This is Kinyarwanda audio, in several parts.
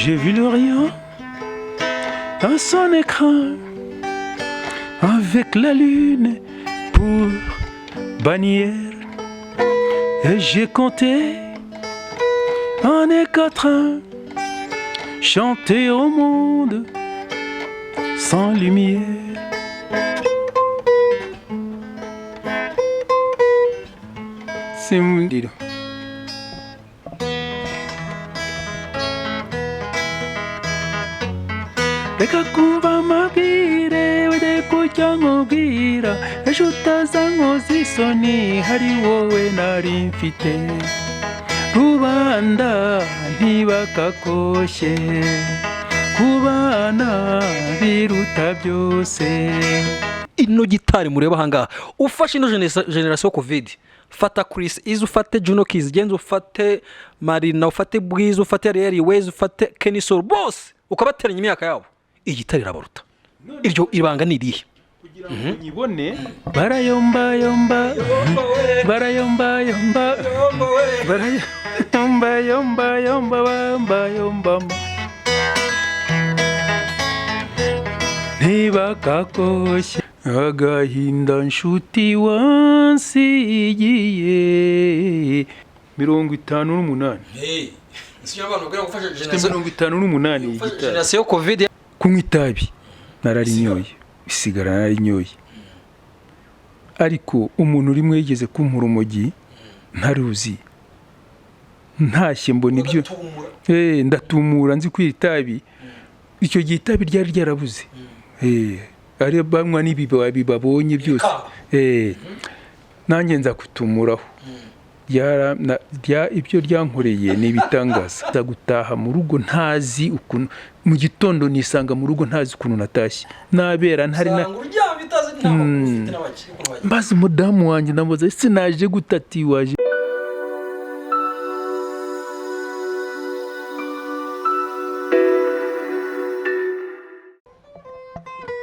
J'ai vu le rien dans son écran avec la lune pour bannière et j'ai compté en équatrain chanter au monde sans lumière. C'est mon dire. Reka kumva amabwire wede kujya nkubwira ejo utaza nkoza isoni hari wowe nari mfite rubanda ntibakakoshye kubana biruta byose. Ino gitari mureba ahangaha ufashe ino generation covid fata Chris izo ufate Juno Kiz genza ufate Marina ufate Bwiza ufate Ariel Weze ufate Kenisol boss ukabateranya imyaka yabo igitari irabaruta iryo ibanga ni irihe kugira ngo nyibone barayomba yomba barayomba yomba barayomba yomba yomba bamba yomba ntibakakoshye agahinda nshuti wansigiye 58 Sio abantu bwira gufasha generation 58 generation covid kunywa itabi nararinyoye isigara nararinyoye ariko umuntu urimwe yigeze kumpa urumogi ntaruzi ntashye mbona ibyo ndatumura nzi kwira itabi icyo gihe itabi ryari ryarabuze ari banywa n'ibibabi babonye byose nanjye nza kutumuraho ibyo ryankoreye ni ibitangaza nza gutaha mu rugo ntazi ukuntu mu gitondo nisanga mu rugo ntazi ukuntu natashye nabera ntari na mbaze umudamu wanjye ndamubaza ese naje gutati waje.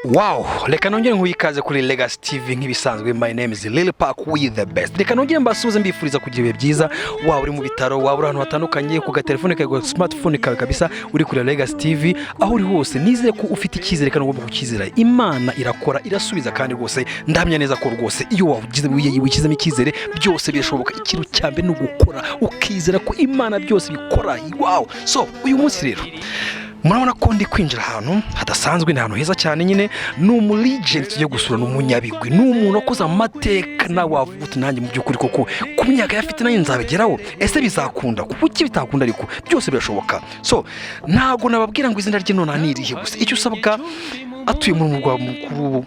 Wow, reka nongere nkuyikaze kuri Legacy TV nk'ibisanzwe. My name is Lil Park with the best. Reka nongere mbasuze mbifuriza kugira ibihe byiza. Waba uri mu bitaro, waba uri ahantu hatandukanye, ku gatelefone kawe, smartphone kawe kabisa, uri kuri Legacy TV, aho uri hose nizeye ko ufite icyizere kandi ugomba kukizera. Imana irakora, irasubiza kandi rwose ndamya neza ko rwose iyo wikizemo icyizere byose birashoboka. Ikintu cyambe no gukora ukizera ko Imana byose bikora. Wow. So, uyu munsi rero murabona ko ndi kwinjira ahantu hadasanzwe, ni ahantu heza cyane nyine, ni umulegend tugiye gusura, ni umunyabigwi, ni umuntu wakoze amateka na wavuga nanjye mu by'ukuri koko ku myaka yafite nayo nzabigeraho. Ese bizakunda kuki bitakunda ariko byose birashoboka. So ntago nababwira ngo izina rye none nirihe gusa icyo usabwa atuye mu murwa mukuru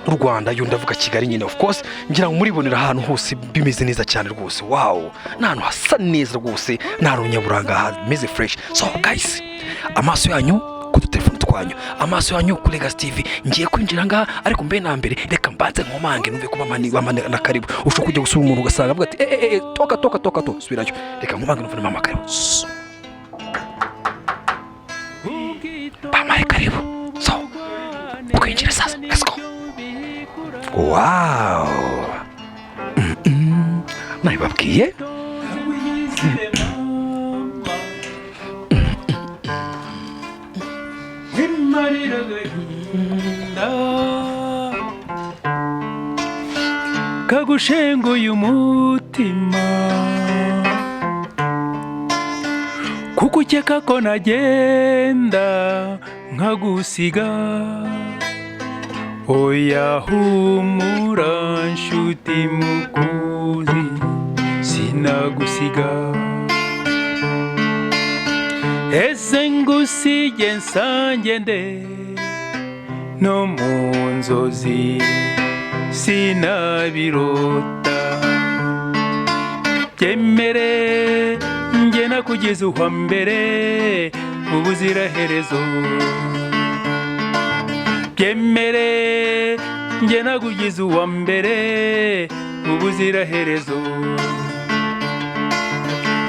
u Rwanda, yo ndavuga Kigali nyine. Of course ngira ngo muribonera ahantu hose bimeze neza cyane rwose. Wow, n'ahantu hasa neza rwose, n'ahantu nyaburanga hameze fresh. So guys, amaso yanyu ku telefone twanyu, amaso yanyu ku Legacy TV. Ngiye kwinjira ngaha ariko mbe na mbere reka mbanze nkomange numve ko bamani na karibu. Ushobora kujya gusura umuntu ugasanga avuga ati toka subirayo. Reka nkomange numve mama karibu. Mama karibu. So twinjire sasa, let's go. Wow. Nabibabwiye kagushenguye umutima kuko ukeka ko nagenda nkagusiga. Oya humura nshuti mukuzi sinagusiga. Ese ngusige nsange nde no mu nzozi sinabirota. Byemere njye nakugeza uwa mbere ubuziraherezo. Byemere njye nakugize uwa mbere ubuziraherezo.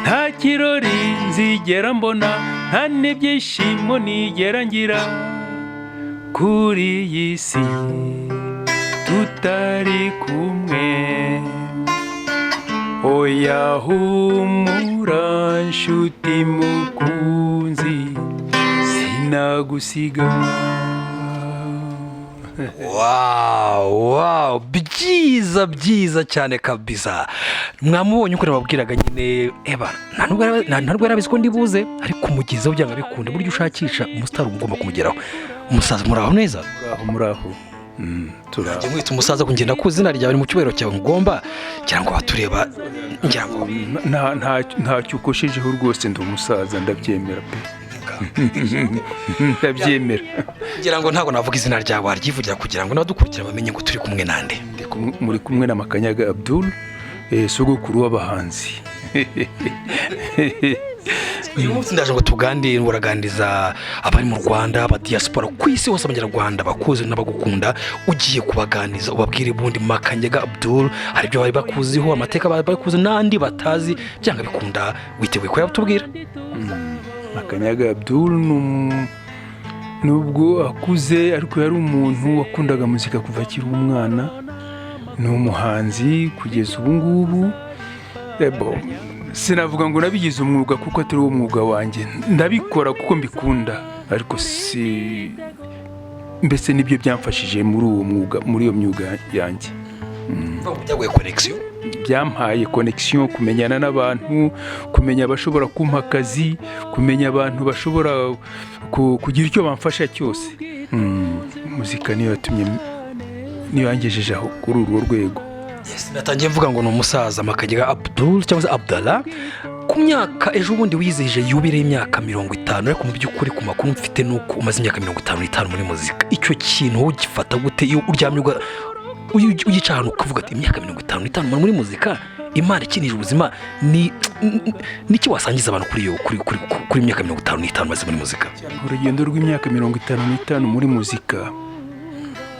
Nta kirori nzigera mbona, nta n'ibyishimo nigera ngira kuri iyi si tutari kumwe. Oya humura nshuti mukunzi nzagusiga. Wow, byiza cyane kabisa. Mwamubonye uko nababwiraga nyine ntabwo yarabizi ko ndibuze ariko umugezeho byanga bikunda buryo ushakisha umustar ugomba kumugeraho. Umusaza muraho neza? Muraho. Turajye mwita umusaza kugenda ku izina ryawe mu cyubahiro cyawe ngomba cyangwa batureba ngirango ntacyo ukoshejeho rwose ndi umusaza ndabyemera pe. Ndabyemera ngira ngo ntabwo navuga izina ryawe waryivugira kugira ngo n'abadukurikira bamenye ngo turi kumwe nande. Muri kumwe na Makanyaga Abdul, sogokuru w'abahanzi. Uyu munsi ndaje ngo tuganire uraganiriza abari mu Rwanda aba diaspora ku isi hose abanyarwanda bakuze n'abagukunda ugiye kubaganiza ubabwire bundi Makanyaga Abdul hari byo bari bakuziho amateka bari bakuze nandi batazi byanga bikunda witeguye ko yabutubwira. Makanyaga Abdul nubwo akuze ariko yari umuntu wakundaga muzika kuva akiri umwana, ni umuhanzi kugeza ubu ngubu. Sinavuga ngo nabigize umwuga kuko atari wo mwuga wanjye, ndabikora kuko mbikunda ariko mbese nibyo byamfashije muri uwo mwuga, muri iyo myuga yanjye. Byampaye connection, kumenyana n'abantu, kumenya abashobora kumpa akazi, kumenya abantu bashobora kugira icyo bamfasha cyose. Muzika niyo yatumye, niyo yangejeje aho kuri urwo rwego. Natangiye mvuga ngo ni umusaza Makanyaga Abdul cyangwa se Abdallah ku myaka ejo bundi wizihije yubire y'imyaka 50 ariko mu by'ukuri ku makuru mfite nuko umaze imyaka 55 muri muzika. Icyo kintu ugifata gute iyo uryamye uyica ahantu ukavuga ati imyaka 55 muri muzika Imana ikinije ubuzima niki wasangiza abantu kuri imyaka 55 maze muri muzika? Urugendo rw'imyaka 55 muri muzika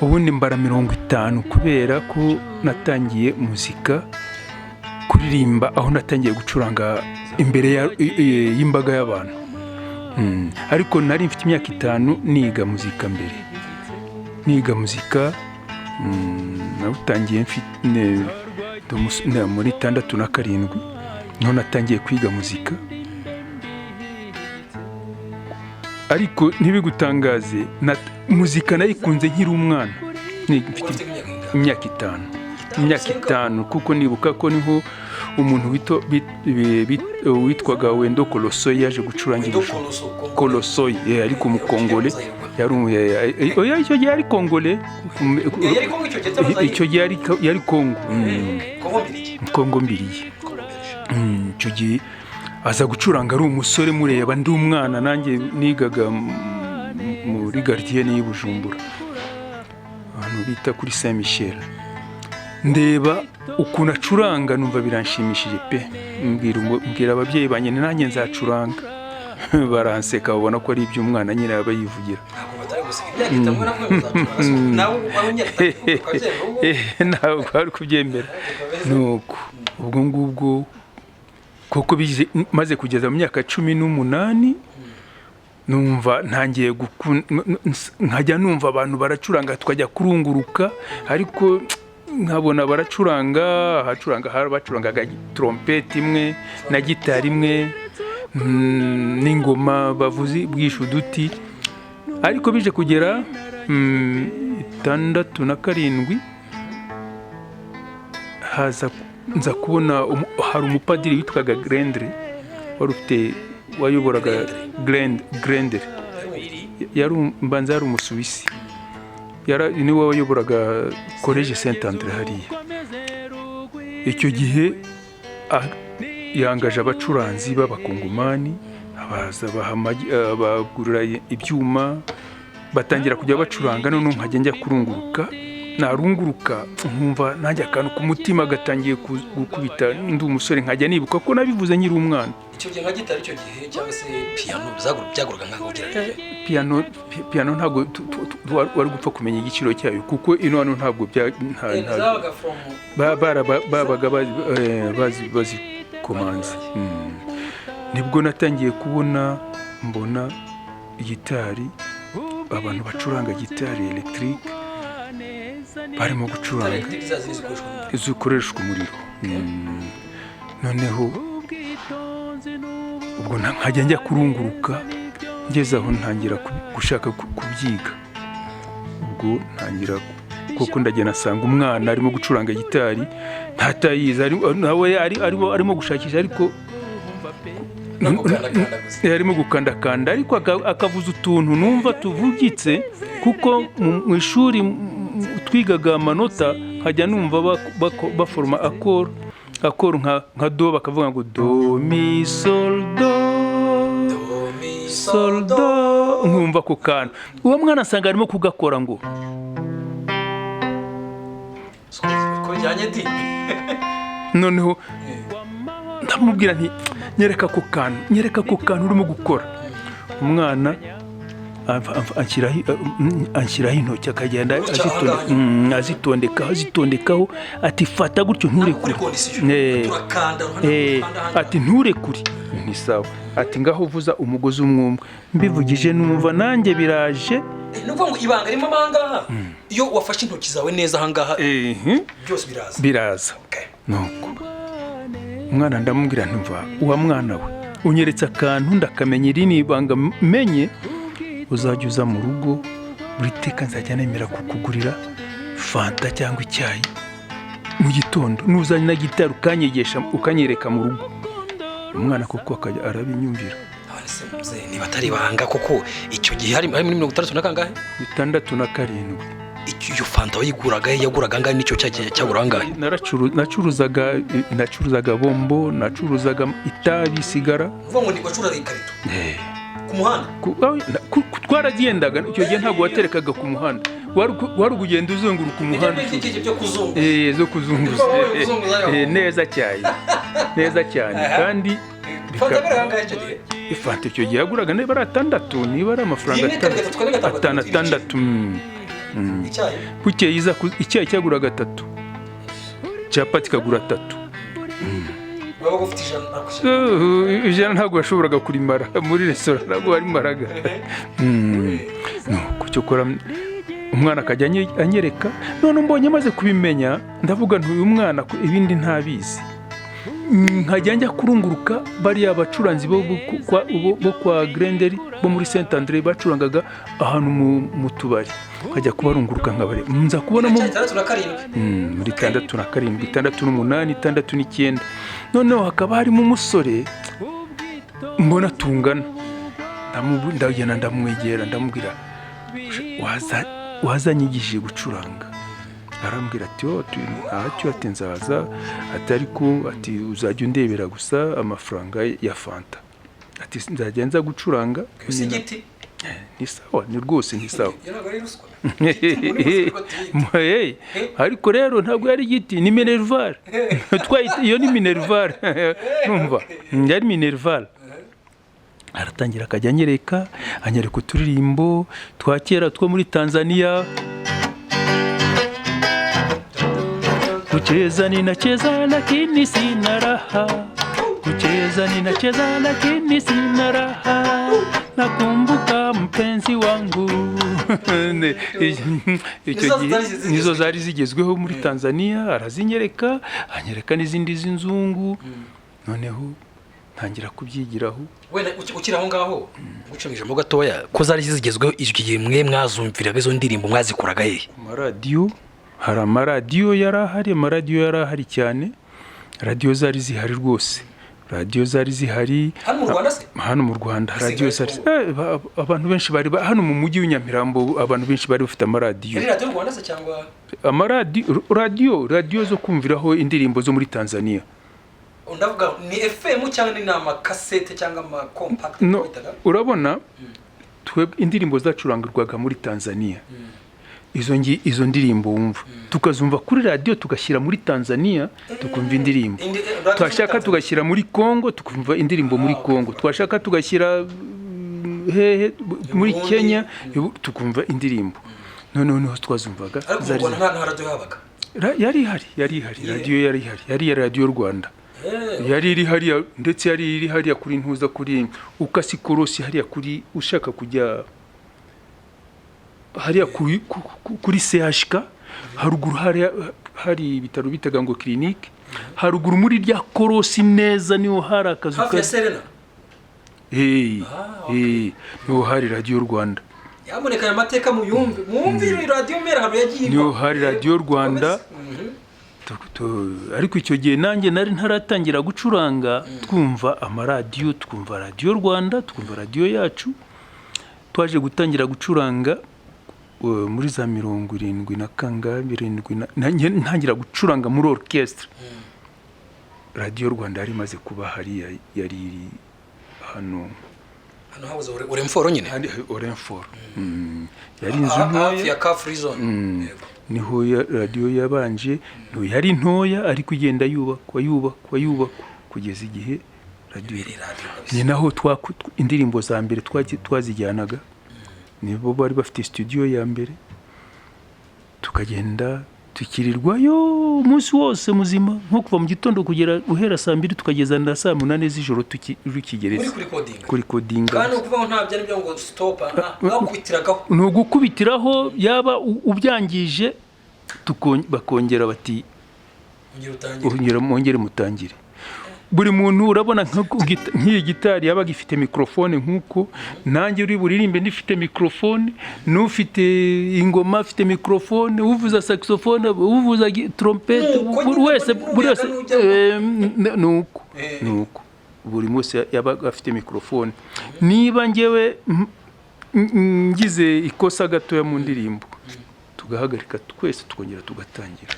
ubundi mbara 50 kubera ko natangiye muzika kuririmba aho natangiye gucuranga imbere y'imbaga y'abantu. Ariko nari mfite imyaka 5 niga muzika mbere. Niga muzika natangiye mfite muri 6 na 7 niho natangiye kwiga muzika. Ariko ntibigutangaze muzika nayikunze nkiri umwana, mfite imyaka 5 kuko nibuka ko niho umuntu witwaga Wendo Kolosoy yaje gucurangira Kolosoy ariko mu Kongole icyo gihe ari Kongole, icyo gihe yari Kongo mbiriye. Icyo gihe aza gucuranga ari umusore mureba ndi umwana nanjye nigaga muri Gardienne y'Ibujumbura ahantu bita kuri Saint Michel. Ndeba ukuntu acuranga numva biranshimishije pe. Mbwira ababyeyi banye nanjye nzacuranga. Baranseka babona ko ari iby'umwana nyine aba yivugira. Ntabwo ari kubyemera. Nuko ubwo ngubwo kuko maze kugeza mu myaka 18 numva ntangiye nkajya numva abantu baracuranga tukajya kurunguruka ariko nkabona baracuranga bacurangaga trompete imwe na gitari imwe n'ingoma bavuzi bwishu duti. Ariko bije kugera 6 na 7 haza nza kubona hari umupadiri witwaga Grendre wayoboraga Grendre mbanza yari umusuwisi, niwe wayoboraga Collège Saint-André hariya. Icyo gihe yangaje abacuranzi b'abakongomani abaza bagurira ibyuma batangira kujya bacuranga, none nkajya njya kurunguruka. Narunguruka nkumva nanjye akantu ku mutima gatangiye gukubita ndi umusore nkajya nibuka ko nabivuze nyiri umwana. Icyo gihe nka gitari icyo gihe cyangwa se piano byaguraga nkaho ugerageze. Piano ntabwo wari gupfa kumenya igiciro cyayo kuko ino hano ntabwo babaga bazi komanzi. Nibwo natangiye mbona gitari, abantu bacuranga gitari electrique barimo gucuranga zikoreshwa umuriro. Noneho ubwo nkajya njya kurunguruka ngeze aho ntangira gushaka kubyiga. Ubwo ntangira kuko ndagenda asanga umwana arimo gucuranga gitari ntatayizi, nawe arimo gushakisha, ariko arimo gukandakanda, ariko akavuza utuntu numva tuvugitse, kuko mu ishuri twigaga amanota nkajya numva baforoma akoro nka do, bakavuga ngo do mi sol do sol do, nkumva ku kantu. Uwo mwana asanga arimo kugakora ngo noneho ndamubwira nti nyereka ku kantu urimo gukora. Umwana anshyiraho intoki akagenda azitondekaho, ati fata gutyo nturekure, ati nturekure. Ni sawa, ati ngaho uvuza umugozi umwe. Mbivugije numva nanjye biraje. Nuko ngo ibanga ririmo ahangaha, iyo wafashe intoki zawe neza ahangaha byose biraza. Nuko umwana ndamubwira ntumva, uwa mwana we unyeretse akantu ndakamenya, iri ni ibanga menye, uzajya uza mu rugo buri teka nzajya nemera kukugurira fanta cyangwa icyayi mu gitondo, nuzanye na gitari ukanyereka mu rugo. Umwana kuko akajya arabinyumvira. Niba atari ibanga kuko icyo gihe hari muri 60 na kangahe? 67. Iyo fanta wayiguraga yaguraga angahe? Nicyo cyagura angahe? Nacuruzaga bombo, nacuruzaga itabi, sigara. Uvuga ngo ni wacuraga ikarito ku muhanda? Twaragendaga icyo gihe, ntabwo waterekaga ku muhanda, wari kugenda uzunguruka umuhanda zo kuzunguza neza cyane. Kandi ifanta icyo gihe yaguraga niba ari 6, niba ari amafaranga 6. Bukeye icyayi cyaguraga 3, capati kagura 3. Ijana ntabwo washoboraga kurimara muri resitora, ntabwo warimaraga. Kucyo kora umwana akajya anyereka. None mbonye maze kubimenya, ndavuga nti uyu mwana ibindi ntabizi. Nkajya njya kurunguruka bariya abacuranzi bo kwa Grenderi bo muri Saint Andre bacurangaga ahantu mu tubari, nkajya kubarunguruka nkabare, nza kubonamo muri 67, 68, 69. Noneho hakaba harimo umusore mbona tungana, ndagenda ndamwegera, ndamubwira wazanyigishije gucuranga. Arambwira ati ntacyo, ati nzaza, ati ariko ati uzajya undebera gusa amafaranga ya fanta, ati nzajya nza gucuranga. Ni sawa, ni rwose ni sawa. Ariko rero ntabwo yari igiti, ni minerval. Iyo ni minerval, numva yari minerval. Aratangira akajya anyereka uturirimbo twa kera two muri Tanzania. Kucheza ninacheza lakini sina raha, kucheza ninacheza lakini sina raha, nakumbuka mpenzi wangu. Nizo zari zigezweho muri Tanzania. Arazinyereka, anyereka n'izindi z'inzungu. Noneho ntangira kubyigiraho. Wenda ukiraho ngaho gucumije mo gatoya, ko zari zigezweho icyo gihe mwe mwazumviraga izo ndirimbo mwazikuraga hehe? Amaradiyo, hari amaradiyo yarahari cyane. Radiyo zari zihari rwose, radiyo zari zihari hano mu Rwanda. Radiyo zari abantu benshi bari hano mu mujyi w'Inyamirambo, abantu benshi bari bafite amaradiyo. Ari radiyo Rwanda se cyangwa radiyo zo kumviraho indirimbo zo muri Tanzania? Ndavuga ni FM cyangwa ni amakasete cyangwa ama compact? No, urabona twebwe indirimbo zacurangirwaga muri Tanzania. Izo ndirimbo wumva tukazumva kuri radio, tugashyira muri Tanzania tukumva indirimbo. Twashaka tugashyira muri Kongo tukumva indirimbo muri Kongo. Twashaka tugashyira muri Kenya tukumva indirimbo. Noneho twazumvaga zari nta radio yabaga. Yari radio yari radio Rwanda. Yari iri hariya, ndetse yari iri hariya kuri ntuza kuri ukasikorosi hariya kuri ushaka kujya hariya kuri CHK haruguru hari ibitaro bitaga ngo clinique, haruguru muri rya korosi neza niho hari akazu hafi ya Serena. niho hari radiyo Rwanda. Yamuneka aya mateka mwumvire radiyo mera hano yagiye. Niho hari radiyo Rwanda. Ariko icyo gihe nanjye nari ntaratangira gucuranga, twumva amaradiyo, twumva radiyo Rwanda, twumva radiyo yacu. Twaje gutangira gucuranga muri za 70 na kangahe 70 ntangira gucuranga muri orchestre. Radiyo Rwanda yari imaze kuba hari yari hano habuze Oremforo nyine. Oremforo yari inzu ntoya ya ka free zone. Niho radiyo yabanje, no yari ntoya ariko igenda yubakwa kugeza igihe radiyo ni naho indirimbo za mbere twazijyanaga. Nibo bari bafite studio ya mbere, tukagenda tukirirwayo umunsi wose muzima, nko kuva mu gitondo kugera guhera saa 2 tukageza na saa 8 z'ijoro tukigereza kuri coding. Kandi ukuvuga nta byari byo ngo stop nakubitiraho, no gukubitiraho yaba ubyangije bakongera bati mwongere mutangire. Buri muntu urabona nk'iyi gitari yabaga ifite mikrofone nk'uko nanjye uri buririmbe ndifite mikrofone, n'ufite ingoma afite mikrofone, uvuza saxophone, uvuza trompete, wese nuko buri munsi yabaga afite mikrofone. Niba ngewe ngize ikosa gatoya mu ndirimbo, tugahagarika twese tukongera tugatangira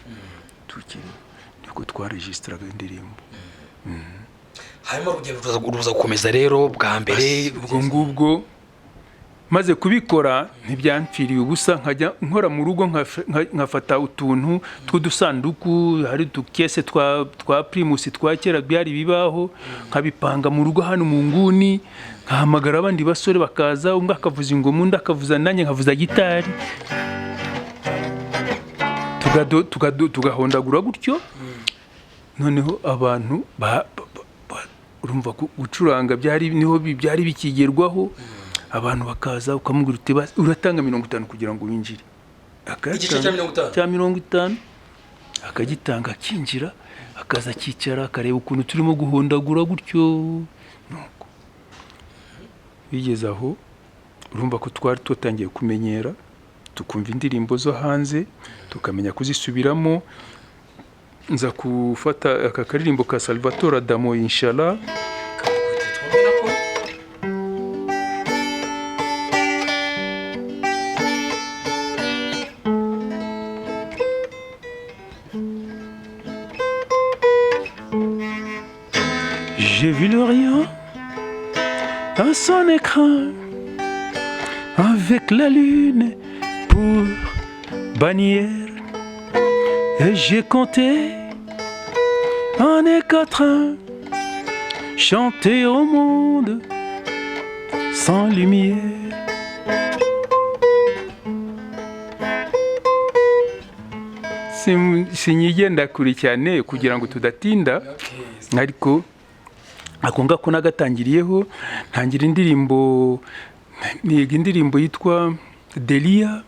niko twaregistraga indirimbo. Hanyuma uruza gukomeza rero bwa mbere ubwo ngubwo maze kubikora ntibyampfiriye ubusa. Nkajya nkora mu rugo nkafata utuntu tw'udusanduku, hari tukese twa primus twa kera byari bibaho, nkabipanga mu rugo hano mu nguni, nkahamagara abandi basore bakaza, umwe akavuza ingoma, undi akavuza, nanjye nkavuza gitari, tugahondagura gutyo. Noneho abantu urumva gucuranga niho byari bikigerwaho. Abantu bakaza ukamubwira uti uratanga 50 kugira ngo winjire. Igice cya 50 akagitanga, akinjira, akaza akicara, akareba ukuntu turimo guhondagura gutyo. Nuko bigeze aho urumva ko twari tutangiye kumenyera, tukumva indirimbo zo hanze, tukamenya kuzisubiramo. Nza kufata aka karirimbo ka Salvatore Adamo Inshallah. J'ai vu le rien dans son écran avec la lune pour bannière. Et j'ai compté en équatrain, chanter au monde sans lumière. Sinyigenda kuri cyane kugira ngo tudatinda, ariko akonga ko nagatangiriyeho ntangira indirimbo, niga indirimbo yitwa Delia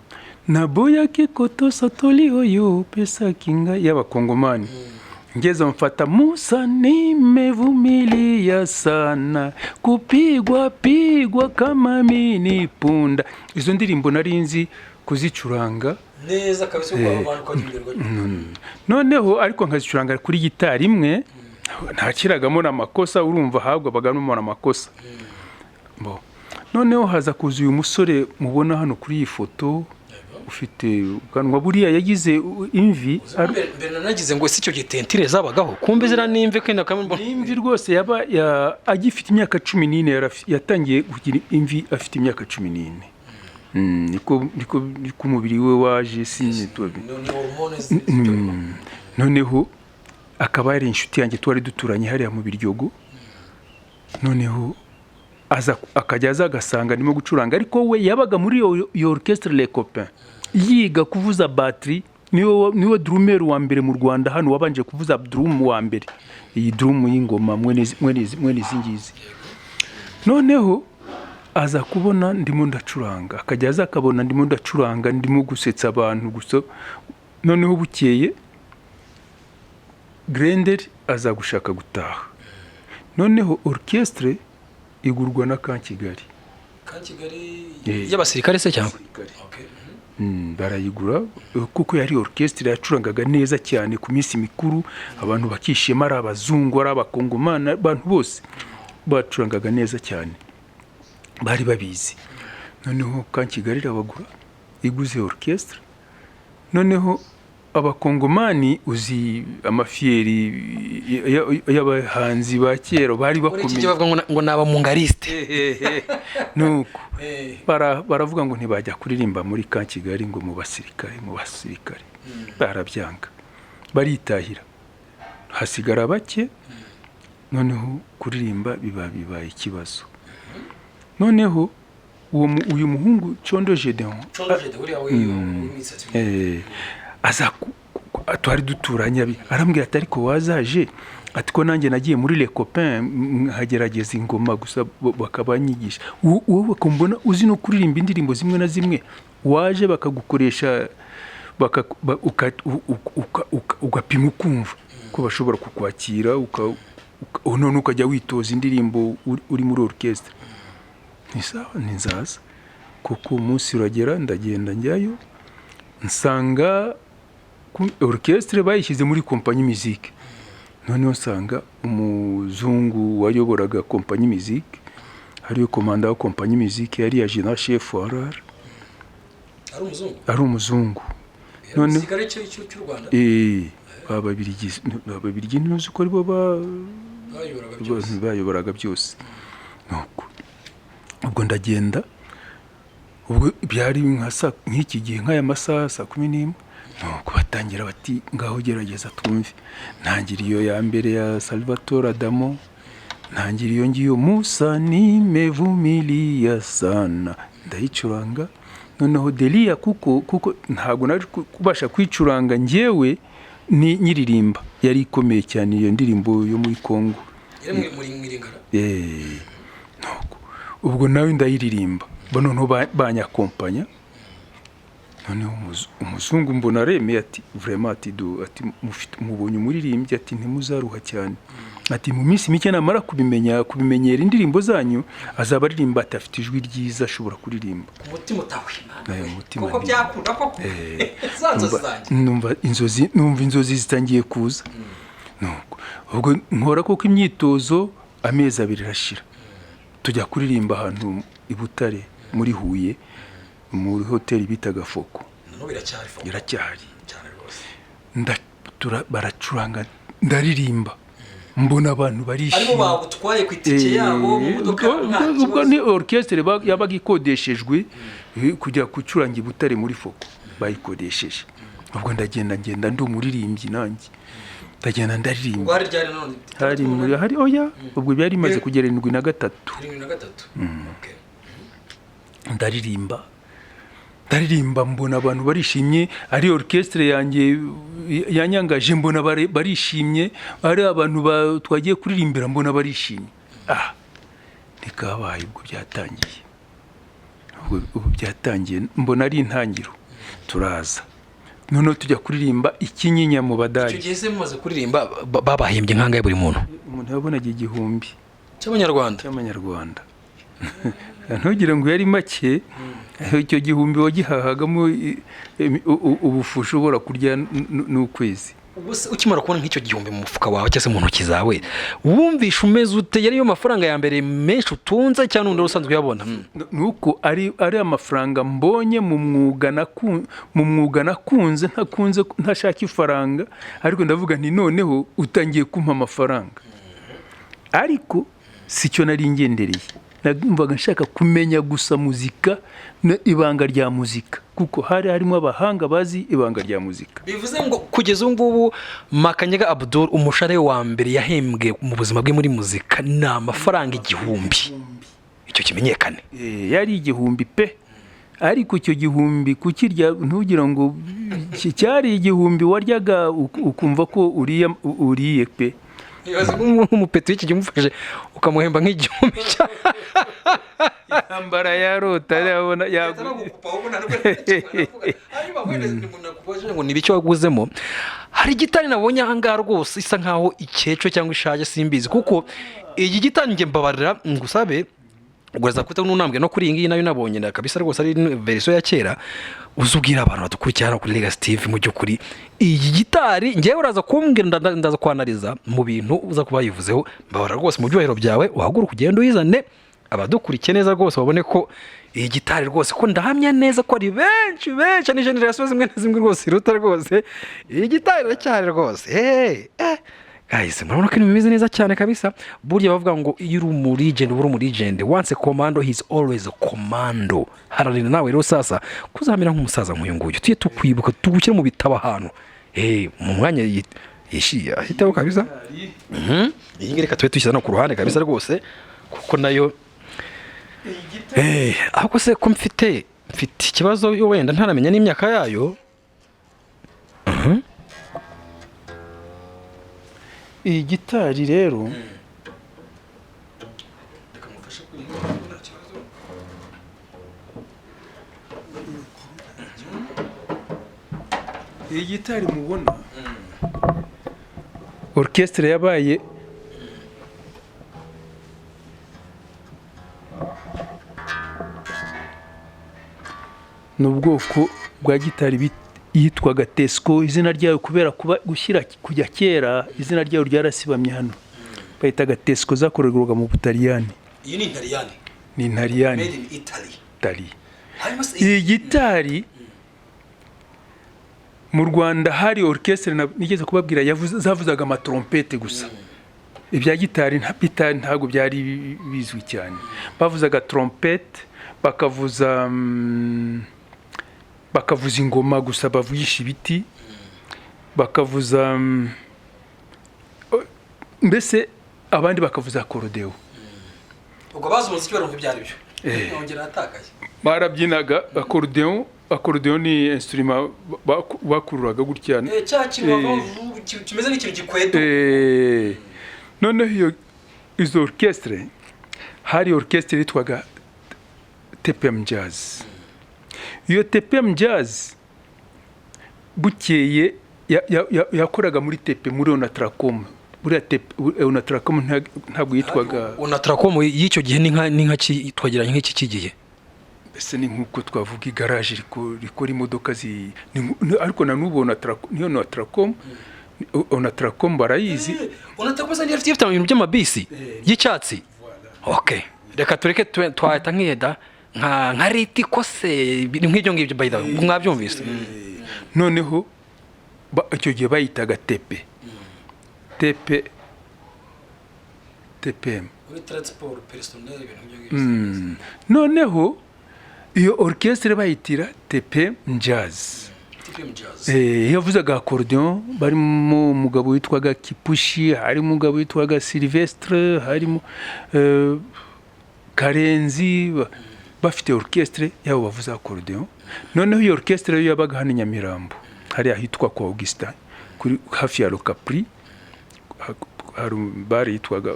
na boya kikoto satoli oyo pesa kinga y'abakongomani. Ngeza mfata Musa nimevumilia sana kupigwa kama mini punda. Izo ndirimbo narinzi kuzicuranga neza kabisa kwa abantu kwagirirwa. Noneho ariko nkazicuranga kuri gitari imwe, ntakiragamo n'amakosa, urumva habwa bagamo n'amakosa. Noneho haza kuza uyu musore mubona hano kuri iyi foto, ufite ubwanwa buriya yagize imvi. Mbere nagize ngo si cyo gitentire zabagaho, kumbe zira nimve kwenda kamwe imvi rwose yaba agifite imyaka 14 yatangiye kugira imvi afite imyaka 14. Niko umubiri we waje sinitobe. Noneho akaba yari inshuti yanjye twari duturanye hariya mu Biryogo. Noneho akajya agasanga ndimo gucuranga, ariko we yabaga muri iyo orchestre Les Copains yiga kuvuza batterie. Niwe drummer wa mbere mu Rwanda hano wabanje kuvuza drum wa mbere, iyi drum y'ingoma mwene zingizi. Noneho aza kubona ndimo ndacuranga, akajya akabona ndimo ndacuranga, ndimo gusetsa abantu gusa. Noneho bukeye Grender aza gushaka gutaha. Noneho orchestre igurwa na Kigali y'abasirikare se cyangwa barayigura kuko yari orchestre yacurangaga neza cyane ku minsi mikuru, abantu bakishima, ari abazungu ari abakongomana, abantu bose bacurangaga neza cyane, bari babizi. Noneho Kigali irabagura, iguze orchestre. Noneho abakongomani uzi amafieri y'abahanzi ba kera bari bakomeye ngo naba mungariste nuko baravuga ngo ntibajya kuririmba muri Kigali ngo mu basirikare barabyanga, baritahira, hasigara bake. Noneho kuririmba bibaye ikibazo. Noneho uyu muhungu Condo Gedeon aza twari duturanye, arambwira ati ariko wazaje, ati ko nanjye nagiye muri les copains hagerageza ingoma gusa bakabanyigisha, wowe bakumbona uzi no kuririmba indirimbo zimwe na zimwe, waje bakagukoresha ugapima ukumva ko bashobora kukwakira, none ukajya witoza indirimbo uri muri orchestre. Nzaza kuko umunsi uragera, ndagenda njyayo, nsanga orchestre bayishyize muri kompanyi muziki. Noneho nsanga umuzungu wayoboraga kompanyi muziki, hariyo komanda wa kompanyi muziki yari ya General Chef Warara, ari umuzungu. None babirigi ntuzi ko aribo bayoboraga byose. Nuko ubwo ndagenda, ubwo byari nk'iki gihe nk'aya masaha 11, nuko batangira bati ngaho gerageza twumve. Ntangira iyo ya mbere ya Salvatore Adamo, ntangira iyo ngiyo Musa nimevumilia sana, ndayicuranga. Noneho Delia kuko ntago nari kubasha kwicuranga njyewe ni nyiririmba, yari ikomeye cyane iyo ndirimbo yo muri Kongo. Nuko ubwo nawe ndayiririmba, noneho banyakompanya. Noneho umuzungu mbona aremeye, ati vraiment ati mubonye umuririmbyi, ati ntimuzaruha cyane, ati mu minsi mike namara kubimenyera indirimbo zanyu azaba aririmba, ati afite ijwi ryiza ashobora kuririmba. Umutima utawimana kuko byakunda koko numva inzozi zitangiye kuza. Nuko ubwo nkora koko imyitozo, amezi 2 irashira, tujya kuririmba ahantu i Butare muri Huye muri hoteli bitaga Foko. Iracyari cyane rwose. Baracuranga, ndaririmba, mbona abantu barishimye. Arimo bagutwaye ku itike yabo mu modoka. Ubwo ni orchestre yabaga ikodeshejwe kujya gucuranga i Butare muri Foko, bayikodesheje. Ubwo ndagenda ndi umuririmbyi nanjye, ndagenda ndaririmba. Ubwo hari ryari hari oya, ubwo byari maze kugera 73. Okay. Ndaririmba, mbona abantu barishimye, ari orchestre yanjye yanyangaje, mbona barishimye, ari abantu twagiye kuririmbira, mbona barishimye. Nikabaye ubwo byatangiye. Ubwo byatangiye, mbona ari intangiro. Turaza noneho tujya kuririmba Ikinyinya mu Badage. Icyo gihe se mumaze kuririmba babahimbye nkangaye buri muntu yabonaga 1000 cy'amanyarwanda. Ntugire ngo yari make, icyo 1000 wagihahagamo ubufu ushobora kurya n'ukwezi. Ubuse ukimara kubona nk'icyo 1000 mu mufuka wawe cyangwa se mu ntoki zawe, wumvisha umeze ute? Yari yo mafaranga ya mbere menshi utunze cyangwa n'undi usanzwe yabona? Nuko ari amafaranga mbonye mu mwuga nakunze, ntashaka ifaranga, ariko ndavuga nti noneho utangiye kumpa amafaranga. Ariko sicyo nari ngendereye, nagumvaga nshaka kumenya gusa muzika ibanga rya muzika, kuko harimo abahanga bazi ibanga rya muzika. Bivuze ngo kugeza ngubu Makanyaga Abdul umushare wa mbere yahembwe mu buzima bwe muri muzika ni amafaranga 1000. Icyo kimenyekane. Yari 1000 pe, ariko icyo 1000 kukirya ntugira ngo cyari 1000 waryaga ukumva ko uriye pe. Umupeti w'iki gimufashe ukamuhemba nk'igihumbi cya yambara yarota yabona ngo nibicyo waguzemo. Hari gitari nabonye ahangaha rwose isa nkaho icyeco cyangwa ishaje simbizi, kuko iyi gitari nge mbabarira ngusabe ubwo zakwita n'unambwe no kuri iyi ngiyi nayo nabonye kabisa rwose ari version ya kera uzubwira abantu badukurikira hano kuri Legacy TV mu by'ukuri iyi gitari ngewe uraza kumbwira ndaza kwanariza mu bintu uza kuba yivuzeho mbabara rwose mu byuhero byawe uhaguruka ugenda uyizane abadukurikiye neza rwose babone ko iyi gitari rwose ko ndahamya neza ko ari benshi ni generation zimwe na zimwe rwose iruta rwose iyi gitari iracyari rwose guys murabona ko bimeze neza cyane kabisa burya bavuga ngo iyo uri mu legend once a commando he is always a commando hararina nawe rero sasa kuzamira nk'umusaza nk'uyu nguyu tuye tukwibuka tugukire mu bitaba ahantu mu mwanya yishiya ahitaho kabisa iyi ngiyi reka tube tuyishyira ku ruhande kabisa rwose kuko nayo ahubwo se ko mfite ikibazo yo wenda ntaramenya n'imyaka yayo iyi gitari rero iyi gitari mubona orchestre yabaye n'ubwoko bwa gitari yitwaga Tesco izina ryayo kubera kuba kujya kera izina ryayo ryarasibamye hano bayitaga Tesco zakorerwaga mu Butaliyani. Iyi ni Italiyani. Ni Italiyani. Made in Italy. Italy. Iyi gitari mu Rwanda hari orchestre nigeze kubabwira zavuzaga amatrompete gusa. Ibya gitari ntabwo byari bizwi cyane. Bavuzaga trompete bakavuza ingoma gusa bavugisha ibiti bakavuza mbese abandi bakavuza akorodeo. Ubwo bazi umuziki barumva ibyari byo. Nongera atakaye. Barabyinaga akorodeo ni instrument bakururaga gutya. Kimeze nk'ikintu gikwedo. None izo orchestre hari orchestre yitwaga TPM Jazz. Iyo TPM Jazz bukeye yakoraga muri tepe muri Onatracom. Buriya Onatracom ntabwo yitwaga Onatracom y'icyo gihe ni nka twageranye nk'iki kigiye. Ese ni nkuko twavuga igaraje rikora imodoka ariko na nubo Onatracom barayizi. Onatracom zandi afite ibintu by'amabisi y'icyatsi. Okay, reka tureke twahita nk'iyeda nka riti kose nk'ibyo ngibyo bayida mwabyumvise. Noneho icyo gihe bayitaga TPM transport personnel ibintu ngibyo. Noneho iyo orchestre bayitira TPM Jazz. Yavuzaga accordion barimo umugabo witwaga Kipushi, harimo umugabo witwaga Sylvestre, harimo Karenzi bafite orchestre yabo bavuza accordion. Noneho iyo orchestre yo yabaga hano Nyamirambo hari ahitwa kwa Augustin kuri hafi ya Capri hari bar yitwaga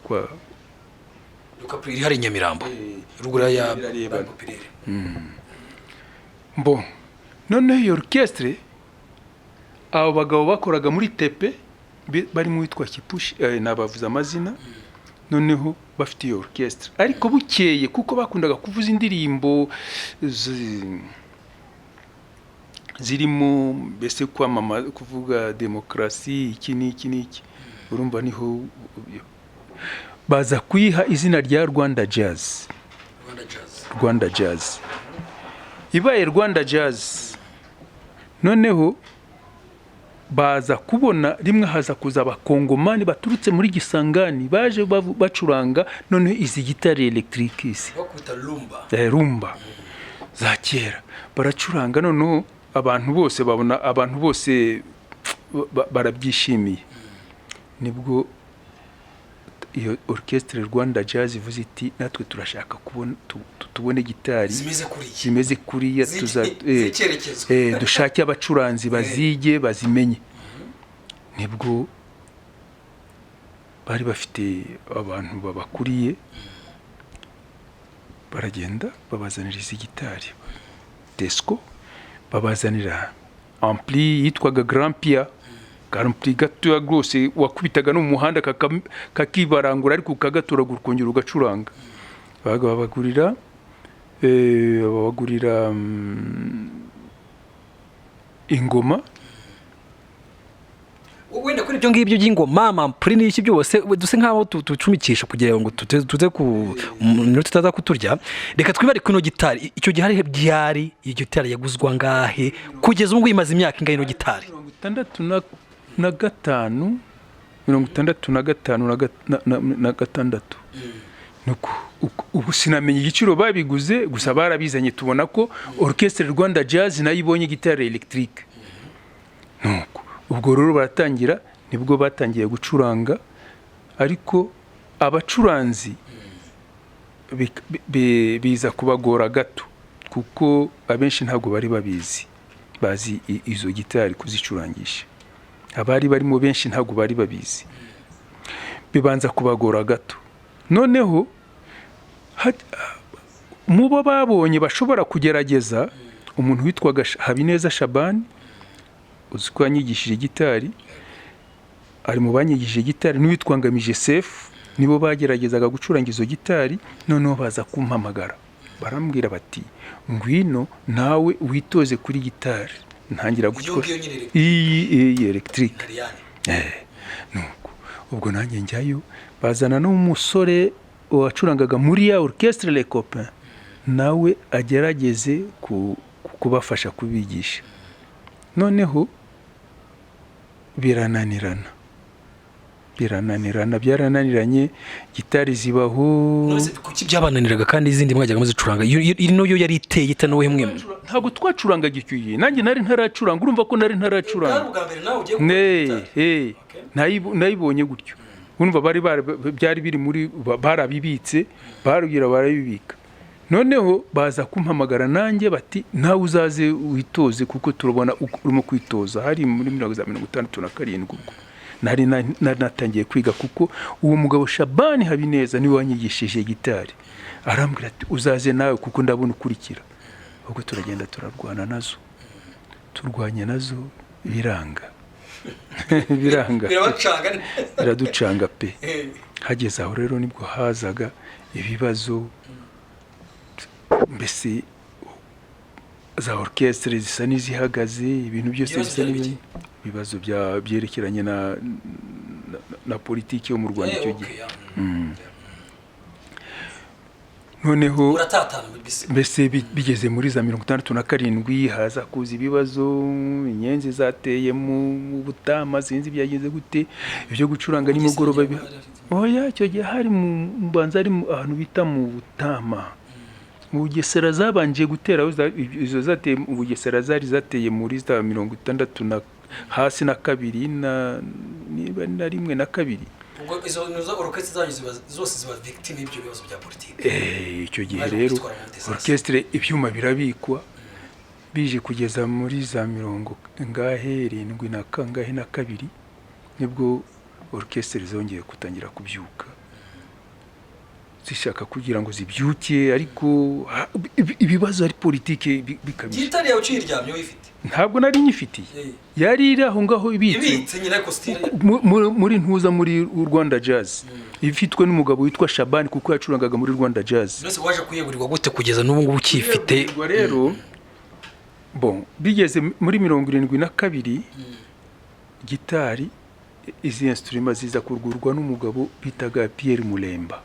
kwa Capri hari Nyamirambo rugura ya Populaire. Bon noneho iyo orchestre abo bagabo bakoraga muri tepe bari mu witwa Kipushi nabavuza amazina. Noneho bafite iyo orchestre ariko bukeye kuko bakundaga kuvuza indirimbo zirimo mbese kwamamaza kuvuga demokrasi iki n'iki urumva niho baza kwiha izina rya Rwanda Jazz. Ibaye Rwanda Jazz. Noneho baza kubona rimwe haza kuza abakongomani baturutse muri Gisangani baje bacuranga noneho izi gitari electrique bakubita rumba za kera baracuranga noneho abantu bose babona abantu bose barabyishimiye. Nibwo iyo orchestre Rwanda Jazz ivuze iti natwe turashaka kubona tubone gitari zimeze kuriya dushake abacuranzi bazige bazimenye. Nibwo bari bafite abantu babakuriye baragenda babazanira izi gitari Tesco babazanira ampli yitwaga Grand Pia Garumpli gato rwose wakubitaga no mu muhanda kakibarangura ariko kagatura gukongera ugacuranga. babagurira ingoma. Wenda kuri ibyo ngibyo by'ingoma amampuri n'iki byose duse nk'aho tucumikisha kugira ngo tuze ku minota tutaza kuturya. Reka twibare kuri ino gitari. Icyo gihe hari byari iyo gitari yaguzwa ngahe kugeza ubu imaze imyaka ingahe ino gitari? 65 nuko ubu sinamenye igiciro babiguze, gusa barabizanye tubona ko Orchestre Rwanda Jazz nayo ibonye gitari electrique. Nuko ubwo rero baratangira, nibwo batangiye gucuranga, ariko abacuranzi biza kubagora gato kuko abenshi ntabwo bari bazi izo gitari kuzicurangisha. Abari barimo benshi ntabwo bari babizi, bibanza kubagora gato. Noneho mubo babonye bashobora kugerageza, umuntu witwaga Habineza Shabani uziko yanyigishije gitari, ari mu banyigishije gitari, n'uwitwa Ngamije Sefu, nibo bageragezaga gucuranga izo gitari. Noneho baza kumpamagara barambwira bati ngwino nawe witoze kuri gitari. Ntangira gukora iyi electrique. Nuko ubwo nanjye njyayo, bazana n'umusore wacurangaga muri ya Orchestre Les Copains, nawe agerageze kubafasha kubigisha. Noneho byarananiranye, gitari zibaho. Kuki byabananiraga kandi izindi mwajyaga muzicuranga? Ino yo yari iteye itanowe mwe. Ntabwo twacuranga gicyuye, nanjye nari ntaracuranga. Urumva ko nari ntaracuranga. Nayibonye gutyo. Urumva byari biri muri barabibitse, barabibika. Noneho baza kumpamagara nanjye bati nawe uzaze witoze kuko turabona urimo kwitoza. Hari muri 1957 ubwo nari natangiye kwiga, kuko uwo mugabo Shabani Habineza niwe wanyigishije gitari. Arambwira ati uzaze nawe kuko ndabona ukurikira. Ubwo turagenda turwanya nazo biranga. Biraducanga pe. Hageze aho rero nibwo hazaga ibibazo, mbese za orchestre zisa n'izihagaze, ibintu byose bisa n'ibibazo byerekeranye na politiki yo mu Rwanda icyo gihe. Noneho mbese bigeze muri za 67 haza kuza ibibazo, inyenzi zateye mu Butama, sinzi byagenze gute, ibyo gucuranga nimugoroba. Oya, icyo gihe hari mu Banza, ari ahantu bita mu Butama. Mu Bugesera zabanje gutera, izo zateye mu Bugesera zari zateye muri za 60 hasi na kabiri na rimwe na kabiri. Ubwo izo orchestre zose ziba victim y'ibyo bibazo bya politiki. Icyo gihe rero orchestre ibyuma birabikwa, bije kugeza muri za 70 na kabiri nibwo orchestre zongeye kutangira kubyuka, zishaka kugira ngo zibyuke, ariko ibibazo ari politiki bikabije. Gitari yawe uciryamye wifite? Ntabwo nari nyifitiye, yari iri aho ngaho ibitse nyina ko style muri ntuza muri Rwanda Jazz, ifitwe n'umugabo witwa Shabani kuko yacurangaga muri Rwanda Jazz. Nose waje kuyegurirwa gute kugeza n'ubu ngubu ukifite? Rero bigeze muri 72 gitari, izi instrument ziza kurgurwa n'umugabo bitaga Pierre Mulemba.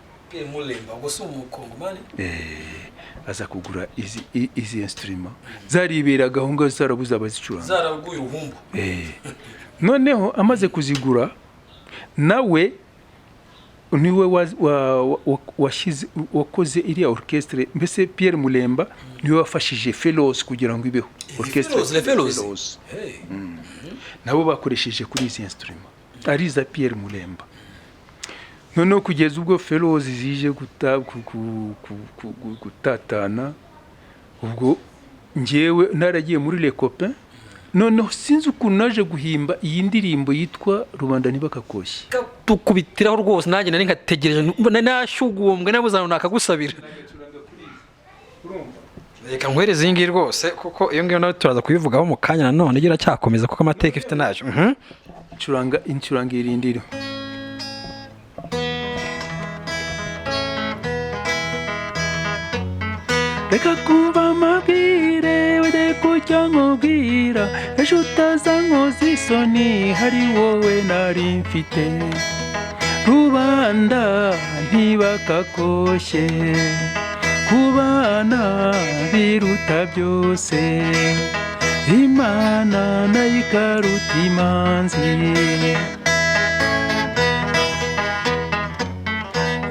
Ubwo si umukongomani? Aza kugura izi instrument, zariberaga aho ngaho zarabuze abazicuranga, zaraguye uruhumbu. Noneho amaze kuzigura, nawe niwe wakoze iriya orchestre. Mbese Pierre Mulemba niwe wafashije Fellows kugira ngo ibeho orchestre. Fellows nabo bakoresheje kuri izi instrument ari za Pierre Mulemba. Noneho kugeza ubwo Fellows zije gutatana, ubwo njyewe naragiye muri Les Copains. Noneho sinzi ukuntu naje guhimba iyi ndirimbo yitwa Rubanda Ntibakakoshye, tukubitiraho rwose. Nanjye nari nkategereje, nashyugumbwe nabuzana nakagusabira. Reka nkwereze iyi ngiyi rwose, kuko iyo ngiyo nawe turaza kubivugaho mu kanya nanone, gira cyakomeza kuko amateka ifite nayo. Incuranga irindiro. reka kuba amabwire wede kucyo nkubwira ejo utaza nkoza isoni hari wowe nari mfite rubanda ntibakakoshye kubana biruta byose Imana nayo ikaruta imanzi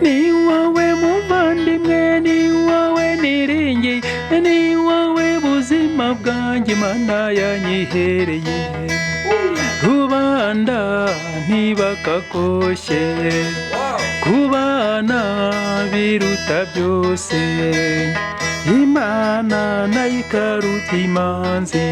ni wowe muvandimwe ni wowe niringiye ni wowe buzima bwanjye Imana yanyihereye rubanda ntibakakoshye kubana biruta byose Imana nayo ikaruta imanzi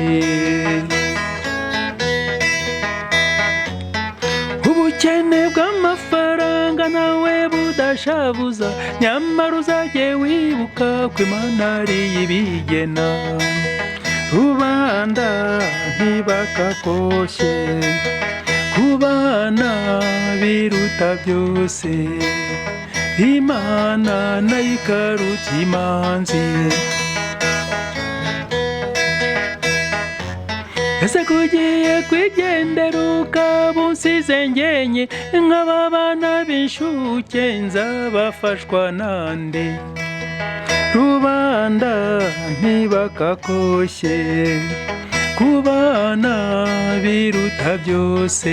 ubukene bw'amafaranga nawe budashabuza nyamara uzajye wibuka ko Imana ari ibigena rubanda ntibakakoshye kubana biruta byose Imana nayo ikaruta imanzi ese kugiye kwigendera ukaba unsize njyenye nk'aba bana b'inshuke nzabafashwa nande rubanda ntibakakoshye kubana biruta byose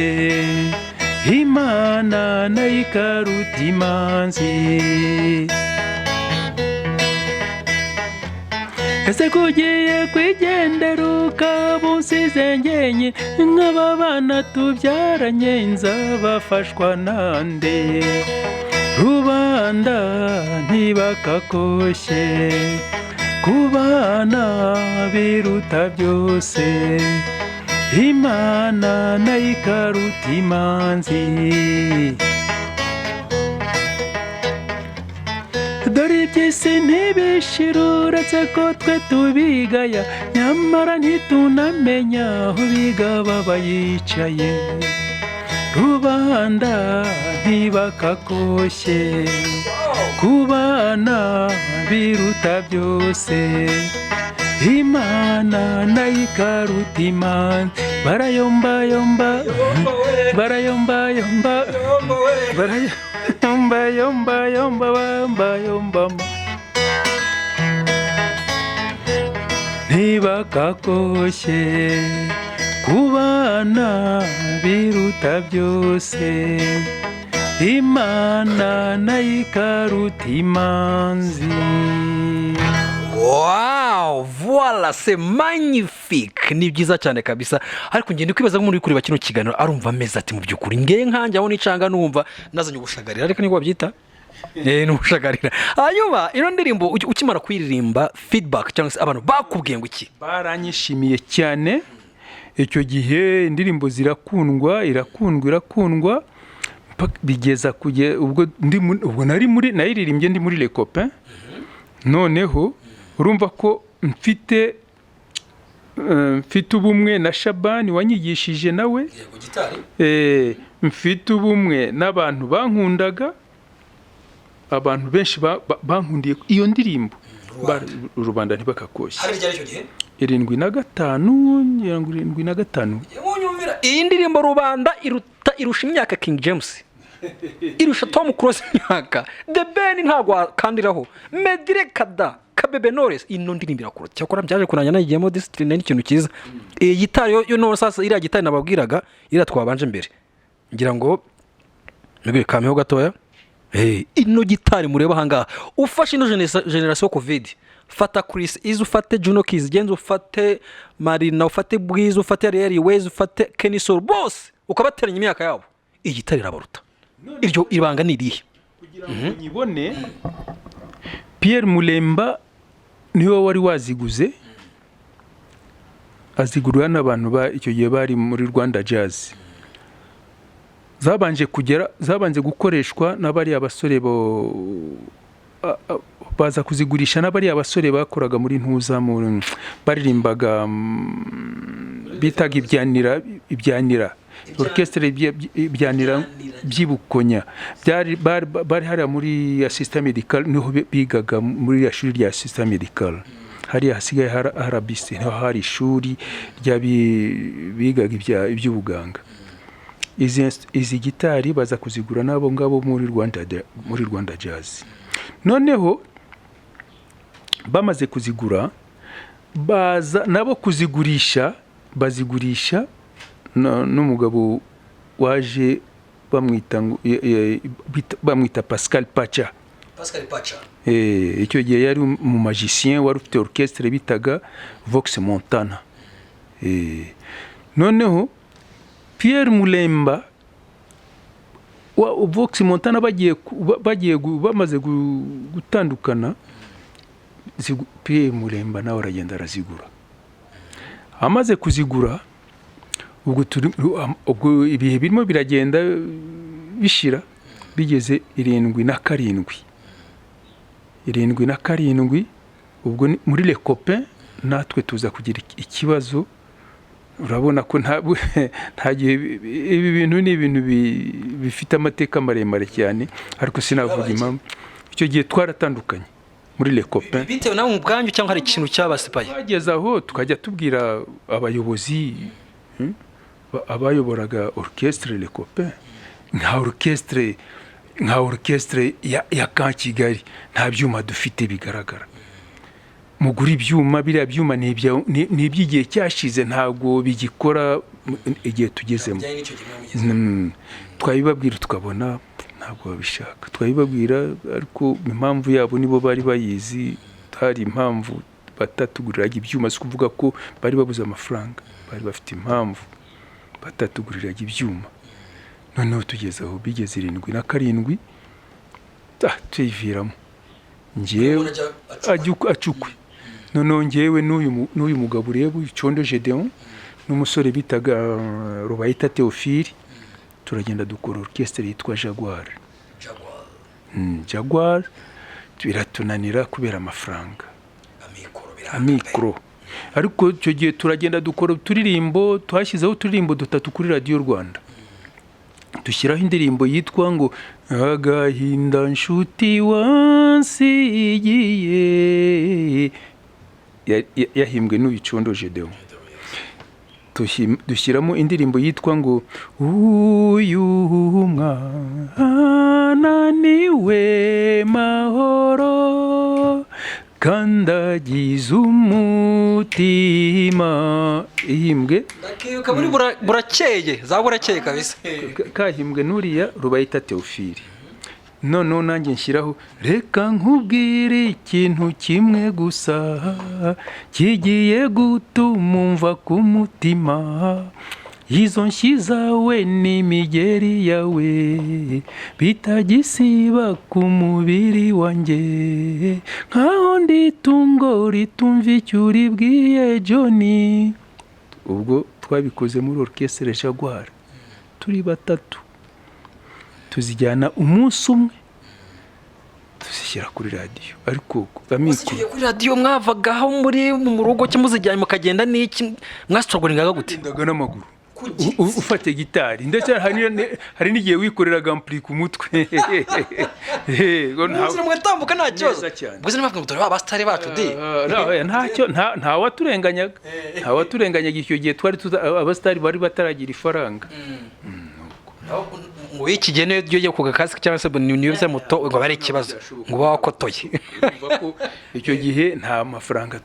Imana nayo ikaruta imanzi ese kugiye kwigendera ukaba unsize njyenye nk'aba bana tubyaranye nzabafashwa nande rubanda ntibakakoshye kubana biruta byose Imana nayo ikaruta imanzi dore iby'isi ntibishira uretse ko twe tubigaya nyamara ntitunamenya aho biga baba yicaye rubanda ntibakakoshye kubana biruta byose Imana nayo ikaruta imanzi barayombayomba barayombayomba barayombayombayomba bambayombama ntibakakoshye kubana biruta byose Imana nayo ikaruta imanzi Wow, voilà, c'est magnifique. Ni byiza cyane kabisa. Ariko ngende kwibaza ngo muri kureba kino kiganiro arumva ameza ati mu byukuri nge nkanje aho nicanga numva nazanye ubushagarira ariko niko babyita n'ubushagarira. Hanyuma ino ndirimbo ukimara kuyiririmba feedback cyangwa se abantu bakubwiye ngo iki? Baranyishimiye cyane. Icyo gihe indirimbo irakundwa bigeza kujye ubwo naririmbye ndi muri Les Copains. Noneho urumva ko mfite ubumwe na Shabani wanyigishije nawe mfite ubumwe n'abantu bankundaga abantu benshi bankundiye iyo ndirimbo rubanda ntibakakoshye hari ryari cyo gihe 75 iyi ndirimbo rubanda irusha imyaka King James irusha Tom Cruise imyaka The Ben ntago kandiraho Medire Kada Kabebe Knowless ino ndirimbo irakuruta cyakora byaje kunanya nagiyemo discipline n'ikintu kiza gitari yo no sasa iriya gitari nababwiraga twabanje mbere ngira ngo mbere kameho gatoya ino gitari mureba hanga ufashe ino generation covid fata Chris izo ufate Juno Kiz genzo ufate Marina ufate Bwiza ufate Ariel Wez ufate Kenisol boss ukabateranya imyaka yabo igitari irabaruta iryo ibanga nirihe kugira ngo nyibone Pierre Mulemba niwe wari waziguze azigurwa n'abantu ba icyo gihe bari muri Rwanda Jazz zabanje gukoreshwa n'abari abasore baza kuzigurisha n'abari abasore bakoraga muri ntuza baririmbaga bitaga ibyanira orchestre byanira byibukonya bari hari muri assistant medical niho bigaga muri ya shuri rya assistant medical hari hasigaye harabise niho hari ishuri bigaga iby'ubuganga. Izi gitari baza kuzigura nabo ngabo muri Rwanda Jazz. Noneho bamaze kuzigura baza nabo kuzigurisha bazigurisha n'umugabo waje bamwita Pascal Pacha. Icyo gihe yari mu magicien wari ufite orchestre bitaga Vox Montana. Noneho Pierre Mulemba wa Vox Montana bamaze gutandukana, Pierre Mulemba nawe aragenda arazigura. Amaze kuzigura ubwo ibihe birimo biragenda bishira, bigeze 77 ubwo muri les copains natwe tuza kugira ikibazo. Urabona ko nta gihe ibi bintu ni ibintu bifite amateka maremare cyane, ariko sinavuga impamvu. Icyo gihe twaratandukanye muri les copains bitewe nawe mu bwanyu cyangwa hari ikintu cyabasipaye. Bageze aho tukajya tubwira abayobozi abayoboraga orchestre les copains, nka orchestre ya Kigali nta byuma dufite bigaragara. Mugura ibyuma, biriya byuma ni iby'igihe cyashize, ntabwo bigikora igihe tugezemo. Twabibabwira tukabona ntabwo babishaka, twabibabwira ariko impamvu yabo nibo bari bayizi. Hari impamvu batatuguriraga ibyuma, si kuvuga ko bari babuze amafaranga, bari bafite impamvu batatuguriraga ibyuma. Noneho tugeze aho bigeze 77 tuyiviramo, njyewe acukwe. Noneho njyewe n'uyu mugabo ureba Icondo Gedeon n'umusore bitaga Rubayita Théophile turagenda dukora orchestre yitwa Jaguar. Biratunanira kubera amafaranga, amikoro. Ariko icyo gihe turagenda dukora uturirimbo, twashyizeho uturirimbo 3 kuri Radio Rwanda. Dushyiraho indirimbo yitwa ngo agahinda nshuti wansigiye, yahimbwe n'Icondo Gedeon. Dushyiramo indirimbo yitwa ngo uyu mwana niwe mahoro kandagiza umutima, ihimbwe ndakibuka muri burakeye za burakeye kabisa, kahimbwe n'uriya Rubayita Théophile. Noneho nanjye nshyiraho reka nkubwire ikintu kimwe gusa kigiye gutuma umva ku mutima, izo nshyi zawe n'imigeri yawe bitagisiba ku mubiri wanjye, nkaho ndi itungo ritumva icyo uribwiye Johnny. Ubwo twabikoze muri orchestre Jaguar turi 3, tuzijyana umunsi umwe tuzishyira kuri radio. Ariko amikoro kuri radio mwavagaho muri mu rugo cyamuzijyanye mukagenda n'iki mwastrogoringaga gute? Ndaga n'amaguru ufate gitari, ndetse hari n'igihe wikoreraga ampli ku mutwe. Ngo mwatambuka nta kibazo. Buze n'abavuga ngo abastari bacu di. Ntacyo nta waturenganyaga. Nta waturenganyaga icyo gihe twari abastari bari bataragira ifaranga. Ngo iki gihe niyo ugiye ku gakazi cyangwa se niyo bya moto ngo bari ikibazo ngo bakotoye. Icyo gihe nta mafaranga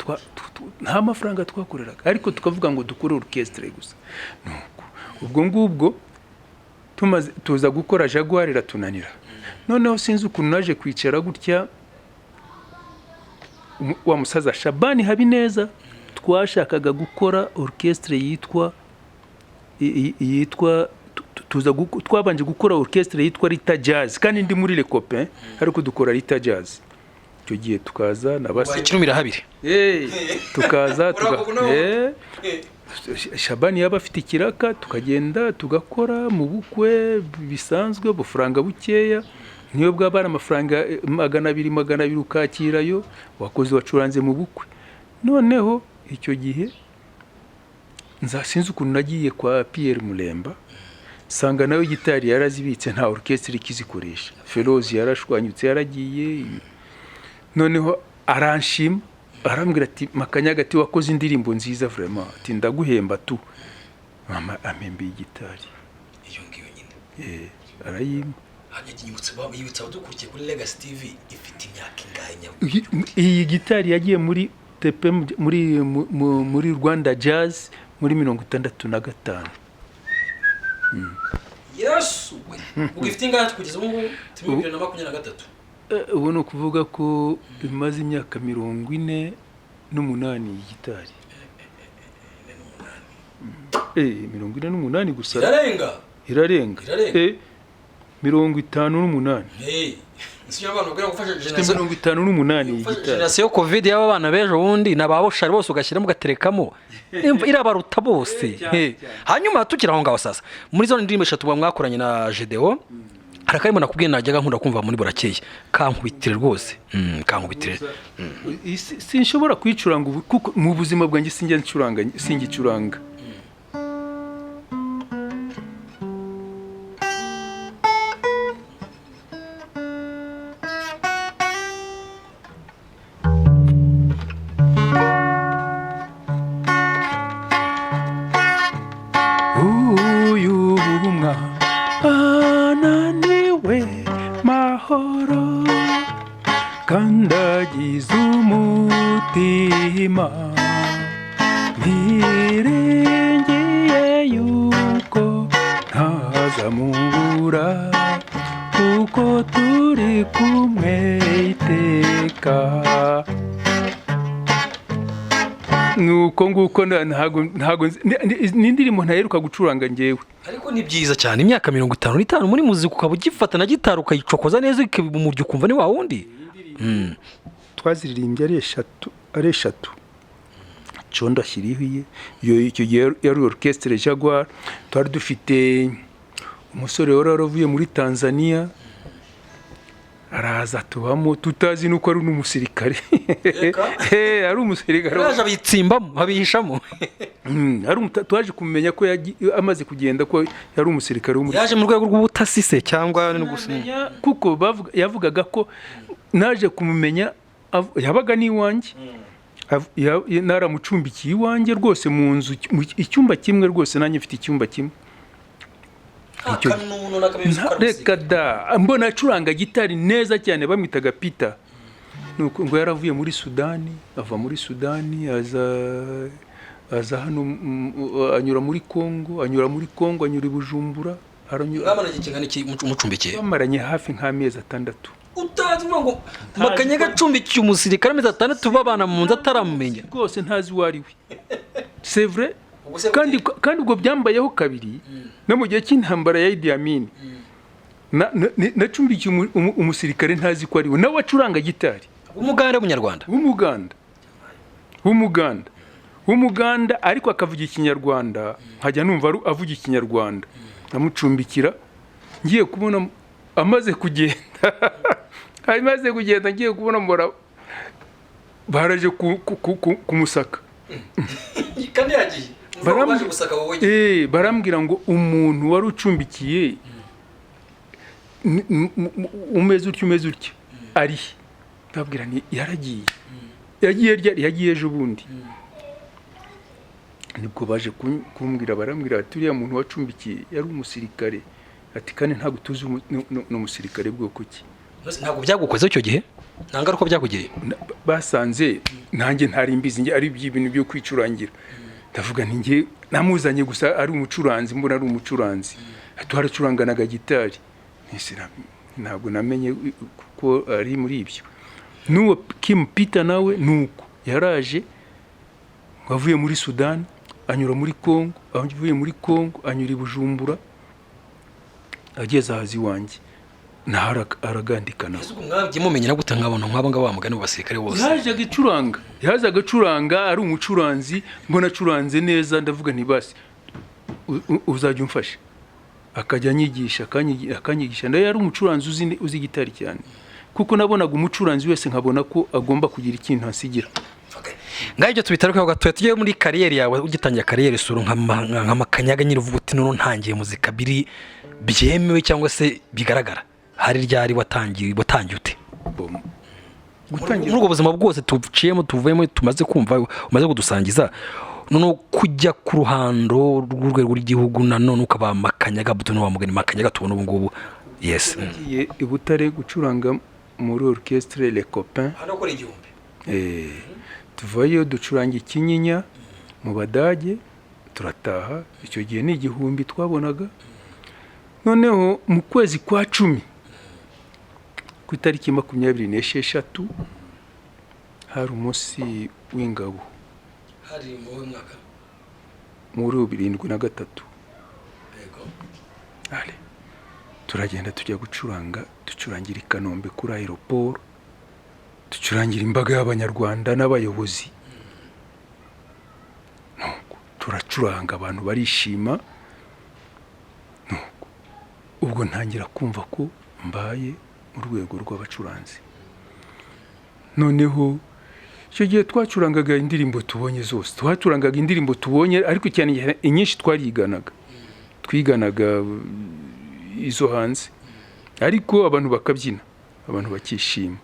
twakoreraga, ariko tukavuga ngo dukore orchestre gusa. Ubwo ngubwo tuza gukora Jaguar iratunanira. Noneho sinzi ukuntu naje kwicara gutya, wa musaza Shabani Habineza twashakaga gukora orchestre yitwa twabanje gukora orchestre yitwa Rita Jazz, kandi ndi muri les copains ariko dukora Rita Jazz. Icyo gihe tukaza nabase ikirumira habiri tukaza Shabani yaba afite ikiraka, tukagenda tugakora mu bukwe bisanzwe, bufaranga bukeya, niyo bwabara amafaranga 200 ukakirayo wakoze wacuranze mu bukwe. Noneho icyo gihe nzasinze ukuntu nagiye kwa Pierre Mulemba sanga nawe gitari yarazibitse nta orchestre ikizikoresha. Ferozi yarashwanyutse yaragiye, noneho aranshima arambwira ati Makanyaga ati wakoze indirimbo nziza vraiment ati ndaguhemba tu. Mama amembe igitari iyo ngiyo nyine arayima. Yibutsa Abadukurikiye kuri Legacy TV ifite imyaka ingahe? Iyi gitari yagiye muri tepe muri Rwanda Jazz muri 65. Yes, ugifite ingahe kugeza ubu ngubu 2023? Ubu no kuvuga ko imaze imyaka 48 igitari. 48 gusa. Irarenga. 58. Nsiyo abantu bagera gufasha generation 58 igitari. Generation Covid y'aba bana bejo wundi nababoshari bose ugashyiramo gaterekamo. Irabaruta bose. Hanyuma tukiraho ngaho sasa. Muri zo ndirimbo 3 mwakoranye na Gedeo. Harakarimo nakubwiye najyaga nkunda kumva muri burakeye. Kankubitire rwose. Kankubitire. Sinshobora kwicuranga kuko mu buzima bwanjye singicuranga. Kandagiza umutima nirengeye yuko ntazamubura kuko turi kumwe iteka. Nuko nguko ntago n'indirimbo ntaheruka gucuranga ngewe. Ariko ni byiza cyane imyaka 55 muri muzika ukaba ugifata na gitari ukayicokoza neza ikabumurya ukumva ni wa wundi. Twaziririmbye ari eshatu condo ashyirihiye icyo gihe yari orchestre Jaguar. Twari dufite umusore waravuye muri Tanzania araza tubamo tutazi nuko ari n'umusirikare. Ari umusirikare yaje abitsimbamo abihishamo. Ari twaje kumenya ko amaze kugenda ko yari umusirikare yaje mu rwego rw'ubutasi se cyangwa no gusenya kuko yavugaga ko naje kumumenya yabaga ni wanjye. Naramucumbikiye iwanjye rwose mu nzu icyumba kimwe rwose nanjye mfite icyumba kimwe. Reka da mbona acuranga gitari neza cyane bamwitaga Peter. Nuko ngo yaravuye muri Sudani, ava muri Sudani aza hano anyura muri Kongo, anyura i Bujumbura, aranyura kingana iki mucumbikiye. Bamaranye hafi nk'amezi 6. Utazi ngo Makanyaga acumbikiye umusirikare amezi 6 babana mu nzu ataramumenya rwose ntazi wari we. C'est vrai. Kandi ubwo byambayeho kabiri no mu gihe cy'intambara ya Idi Amin. Nacumbikiye umusirikare ntazi ko ari we nawe acuranga gitari. Umuganda ariko akavuga ikinyarwanda nkajya numva avuga ikinyarwanda. Namucumbikira ngiye kubona amaze kugenda ngiye kubona mbora baraje kumusaka. Kandi yagiye baje gusaka wowe. Barambwira ngo umuntu wari ucumbikiye umeze utyo ari. Ndabwira ni yaragiye. Yagiye ejo bundi. Nibwo baje kumbwira barambwira ati uriya muntu wacumbikiye yari umusirikare. Ati kandi ntabwo tuzi n'umusirikare bwoko ki. Ntabwo byagukoze icyo gihe? Nangaruko byakugiriye? Basanze nanjye ntari mbizi nge ari by'ibintu byo kwicurangira. Ndavuga nti nge namuzanye gusa ari umucuranzi mbona ari umucuranzi. Twaracuranganaga gitari. Ntabwo namenye ko ari muri ibyo. N'uwo Kim Peter nawe nuko yaraje wavuye muri Sudan anyura muri Kongo, avuye muri Kongo anyura i Bujumbura ageze ahazi wanjye aragandikana. Yesu mwabye mumenyera gute nkabona nk'aba ngaba bamugana basirikare bose. Yaje agacuranga ari umucuranzi mbona acuranze neza ndavuga nti basi uzajya umfasha. Akajya anyigisha akanyigisha ndaye ari umucuranzi uzi gitari cyane. Kuko nabonaga umucuranzi wese nkabona ko agomba kugira ikintu asigira. ngaho ibyo tubitarukaho gatoya tugiye muri kariyeri yawe ugitangira kariyeri sura nka Makanyaga nyiri uvuga uti none ntangiye muzika biri byemewe cyangwa se bigaragara hari ryari watangiye ute muri ubwo buzima bwose tuciyemo tuvuyemo tumaze kumva umaze kudusangiza none kujya ku ruhando rw'urwego rw'igihugu nanone ukaba Makanyaga buto no wamugani Makanyaga tubona ubu ngubu yes ngiye i Butare gucuranga muri orchestre Les Copains hano kuri igihumbi tuvayo ducuranga ikinyinya mu Badage turataha icyo gihe ni igihumbi twabonaga noneho mu kwezi kwa 10 ku itariki 26 hari umunsi w'ingabo hari mu mwaka muri 73 yego ale turagenda tujya ducurangira i Kanombe kuri aeroport ducurangira imbaga y'abanyarwanda n'abayobozi turacuranga abantu barishima ubwo ntangira kumva ko mbaye mu rwego rw'abacuranzi noneho icyo gihe twacurangaga indirimbo tubonye zose twacurangaga indirimbo tubonye ariko cyane inyinshi twiganaga izo hanze ariko abantu bakabyina abantu bakishima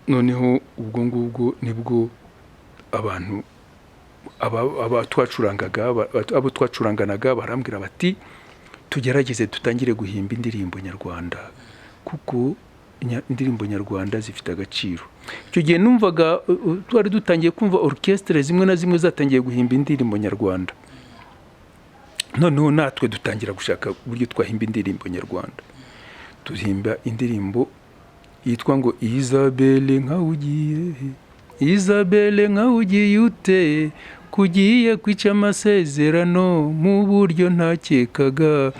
noneho ubwo ngubwo nibwo abantu abo twacuranganaga barambwira bati tugerageze tutangire guhimba indirimbo nyarwanda kuko indirimbo nyarwanda zifite agaciro icyo gihe numvaga twari dutangiye kumva orchestre zimwe na zimwe zatangiye guhimba indirimbo nyarwanda noneho natwe dutangira gushaka uburyo twahimba indirimbo nyarwanda tuhimba indirimbo yitwa ngo Isabelle nkawugiye ute kugiye kwica amasezerano mu buryo ntakekaga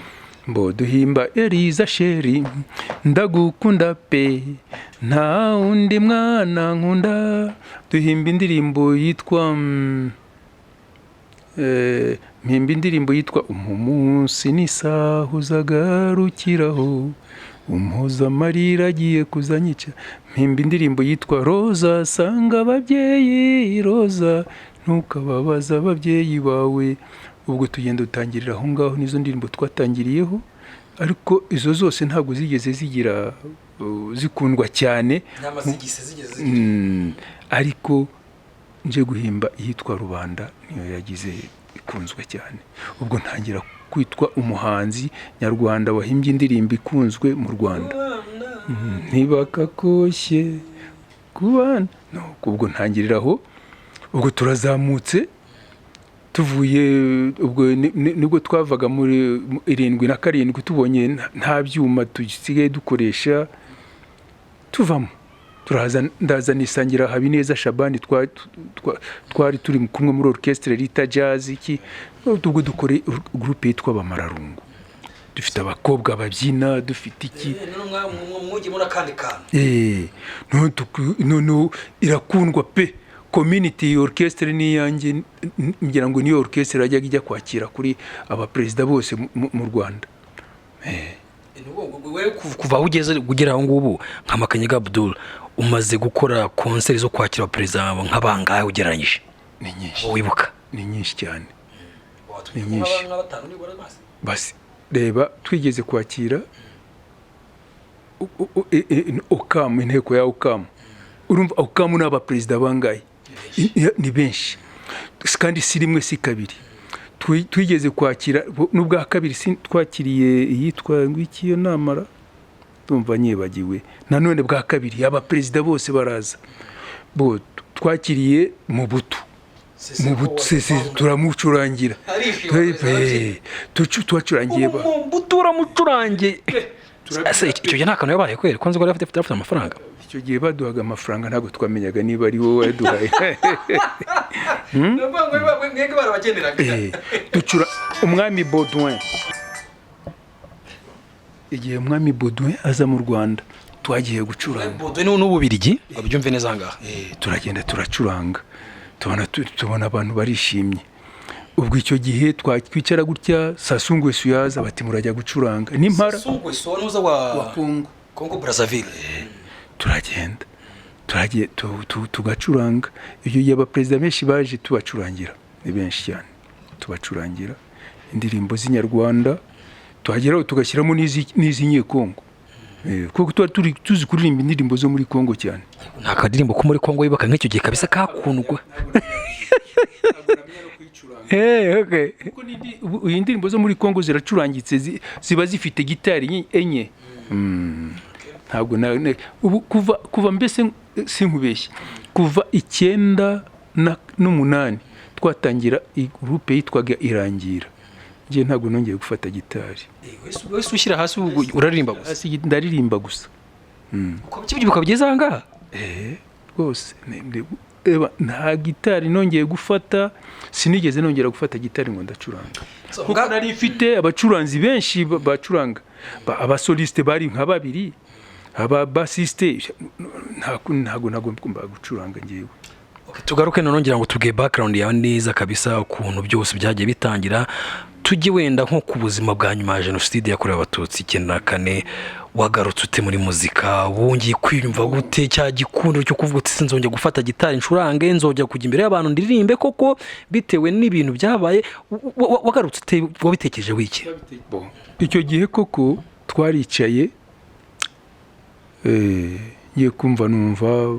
mbo duhimba Eliza sheri ndagukunda pe nta undi mwana nkunda duhimba indirimbo yitwa mpimba indirimbo yitwa umunsi n'isaha uzagarukiraho umpoza amarira agiye kuzanyica mpimba indirimbo yitwa Roza sanga ababyeyi Roza ntukababaza ababyeyi bawe ubwo tugenda dutangirira aho ngaho nizo ndirimbo twatangiriyeho ariko izo zose ntabwo zigeze zigira zikundwa cyane ariko nje guhimba iyitwa Rubanda niyo yagize ikunzwe cyane ubwo ntangira kwitwa umuhanzi nyarwanda wahimbye indirimbo ikunzwe mu Rwanda ntibakakoshye kubana ubwo ntangiriraho ubwo turazamutse tuvuye ubwo nibwo twavaga muri 77 tubonye nta byuma tusigaye dukoresha tuvamo turaza ndaza nisangira Habineza Shabani twari turi kumwe muri orchestre Rita Jazz iki ubwo dukore groupe yitwa Bamararungu dufite abakobwa babyina dufite iki mwugi muri kandi kana no irakundwa pe community orchestre ni yanjye ngira ngo niyo orchestre ajya ijya kwakira kuri aba president bose mu Rwanda kuva ugeze kugera aho ngubu nka Makanyaga Abdul umaze gukora concert zo kwakira president nk'abangahe ugereranyije ni nyinshi wibuka ni nyinshi cyane ni nyinshi basi reba twigeze kwakira Okamu inteko ya Okamu urumva Okamu n'aba president bangaye ni benshi kandi si rimwe si kabiri twigeze kwakira n'ubwa kabiri twakiriye yitwa ngwikiyo namara tumva nyibagiwe nanone bwa kabiri aba president bose baraza bo twakiriye mu butu turamucurangira twacurangiye ba turamucurangiye icyo gihe nta kantu yabaye kweri ko nzi ko afite amafaranga icyo gihe baduhaga amafaranga ntabwo twamenyaga niba ari wowe waduhaye ducura umwami Baudouin igihe umwami Baudouin aza mu Rwanda twagiye gucuranga Baudouin n'ububirigi babyumve neza ngaha turagenda turacuranga tubona abantu barishimye ubwo icyo gihe twicara gutya Sasungwe Suyaza bati murajya gucuranga n'impara Sasungwe Suyaza wa Congo Brazzaville turagenda tugacuranga. Iyo gihe abaperezida benshi baje tubacurangira, ni benshi cyane, tubacurangira indirimbo z'inyarwanda, tuhageraho tugashyiramo n'iz'inyekongo, kuko tuba tuzi kuririmba indirimbo zo muri Kongo cyane. Nta kadirimbo ko muri Kongo wibuka nk'icyo gihe kabisa kakundwa? Kuko iyi ndirimbo zo muri Kongo ziracurangitse, ziba zifite gitari enye. Ntabwo kuva mbese sinkubeshye, kuva 1998 twatangira groupe yitwaga Irangira, ngiye ntabwo nongeye gufata gitari. Wese ushyira hasi uraririmba gusa? Hasi ndaririmba gusa. Uko byibuka bigeze aha ngaha? Rwose nta gitari nongeye gufata, sinigeze nongera gufata gitari ngo ndacuranga. Kuko nari mfite abacuranzi benshi bacuranga, abasoliste bari nka babiri, ababasiste, ntago ngomba gucuranga ngewe. Tugaruke nongera ngo tubwiye background yawe neza kabisa, ukuntu byose byagiye bitangira. Tujye wenda nko ku buzima bwa nyuma ya jenoside yakorewe abatutsi 94, wagarutse ute muri muzika? Wongeye kwiyumva gute cya gikundo cyo kuvuga uti sinzongera gufata gitari ncurange, nzojya kujya imbere y'abantu ndirimbe koko bitewe n'ibintu byabaye? Wagarutse ute, wabitekereje wiki? Icyo gihe koko twaricaye, ngiye kumva numva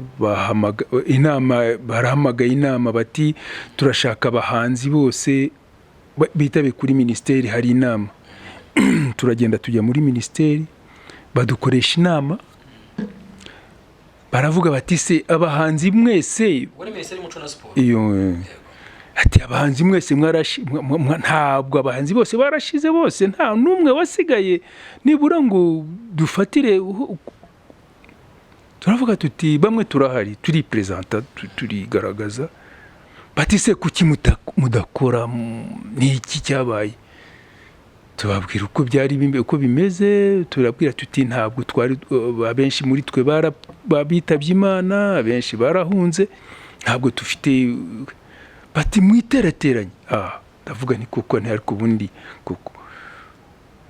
barahamagaye inama bati turashaka abahanzi bose bitabe kuri ministeri, hari inama. Turagenda tujya muri ministeri, badukoresha inama, baravuga bati se abahanzi mwese, wari ministeri y'umuco na siporo, ati abahanzi mwese ntabwo abahanzi bose barashize, bose nta numwe wasigaye, nibura ngo dufatire. Turavuga tuti bamwe turahari, turi presenta, turigaragaza. Bati se kuki mudakora, ni iki cyabaye? Tubabwira uko byari uko bimeze, turabwira tuti ntabwo twari, abenshi muri twe babitabye Imana, abenshi barahunze, ntabwo dufite. Bati mwiterateranye. Ndavuga ni kuko ariko ubundi kuko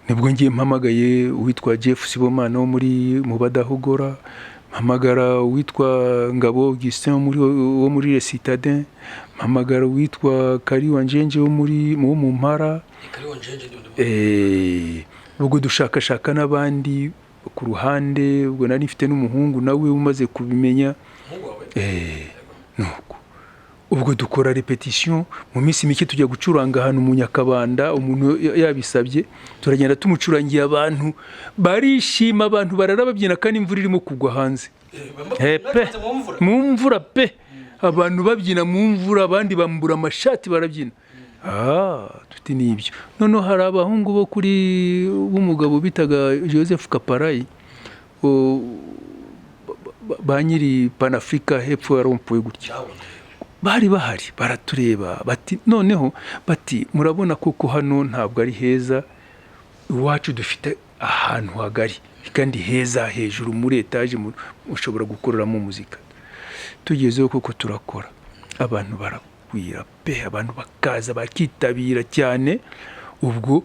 nibwo ngiye mpamagaye uwitwa Jeff Sibomana wo mu Badahogora, mpamagara uwitwa Ngabo Augustin wo muri Citadin, mpamagara uwitwa Kari Wanjenje wo mu Mpara. Ubwo dushakashaka n'abandi ku ruhande, ubwo nari mfite n'umuhungu nawe umaze kubimenya. Nuko ubwo dukora repetition, mu minsi mike tujya gucuranga ahantu mu Nyakabanda, umuntu yabisabye, turagenda tumucurangiye, abantu barishima, abantu barara babyina kandi imvura irimo kugwa hanze. Mu mvura pe, abantu babyina mu mvura, abandi bambura amashati barabyina. Tuti nibyo. Noneho hari abahungu bo kuri b'umugabo bitaga Joseph Kaparayi, ba nyiri Panafrica hepfo ya rompuwe gutya, bari bahari baratureba, bati noneho bati murabona koko hano ntabwo ari heza, iwacu dufite ahantu hagari kandi heza, hejuru muri etage mushobora gukoreramo muzika. Tugezeho koko turakora, abantu barakwira pe, abantu bakaza bakitabira cyane. Ubwo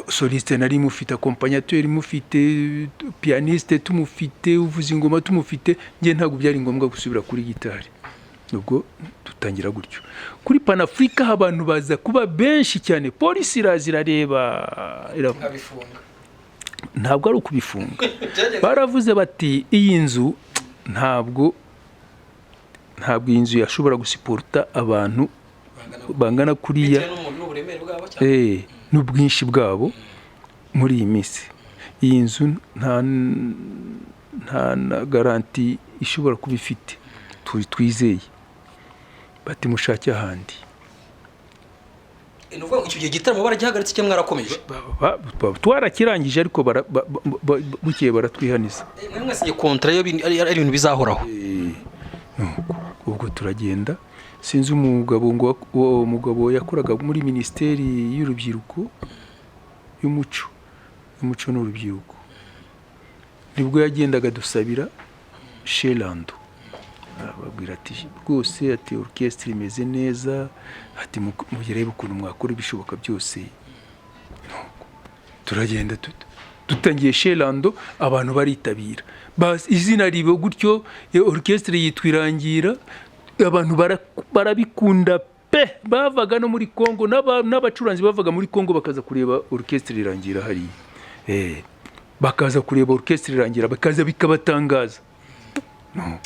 soliste nari mufite, accompagnateur mufite, pianiste tumufite, uvuza ingoma tumufite, ngiye ntabwo byari ngombwa gusubira kuri gitari. Ubwo dutangira gutyo. Kuri Panafrica abantu baza kuba benshi cyane, polisi irareba irabifunga. Ntabwo ari ukubifunga, baravuze bati iyi nzu ntabwo iyi nzu yashobora gusiporta abantu bangana kuriya, n'ubwinshi bwabo muri iyi minsi. Iyi nzu nta garanti ishobora kuba ifite, twizeye. Bati mushake ahandi. Nuvuga icyo gihe gitaramo baragihagaritse cyangwa mwarakomeje? Twarakirangije ariko bukeye baratwihaniza. Mwasiye kontra yo ari ibintu bizahoraho. Ubwo turagenda, sinzi umugabo yakoraga muri ministeri y'urubyiruko, y'umuco n'urubyiruko, nibwo yagendaga dusabira Shelando. Arababwira ati rwose, ati orchestre imeze neza, ati mugirebe ukuntu mwakora ibishoboka byose. Turagenda dutangiye Shelando abantu baritabira basi izina ribe gutyo orchestre yitwa Irangira abantu barabikunda pe bavaga no muri Kongo n'abacuranzi bavaga muri Kongo bakaza kureba orchestre Irangira hari bakaza kureba orchestre Irangira bakaza bikabatangaza no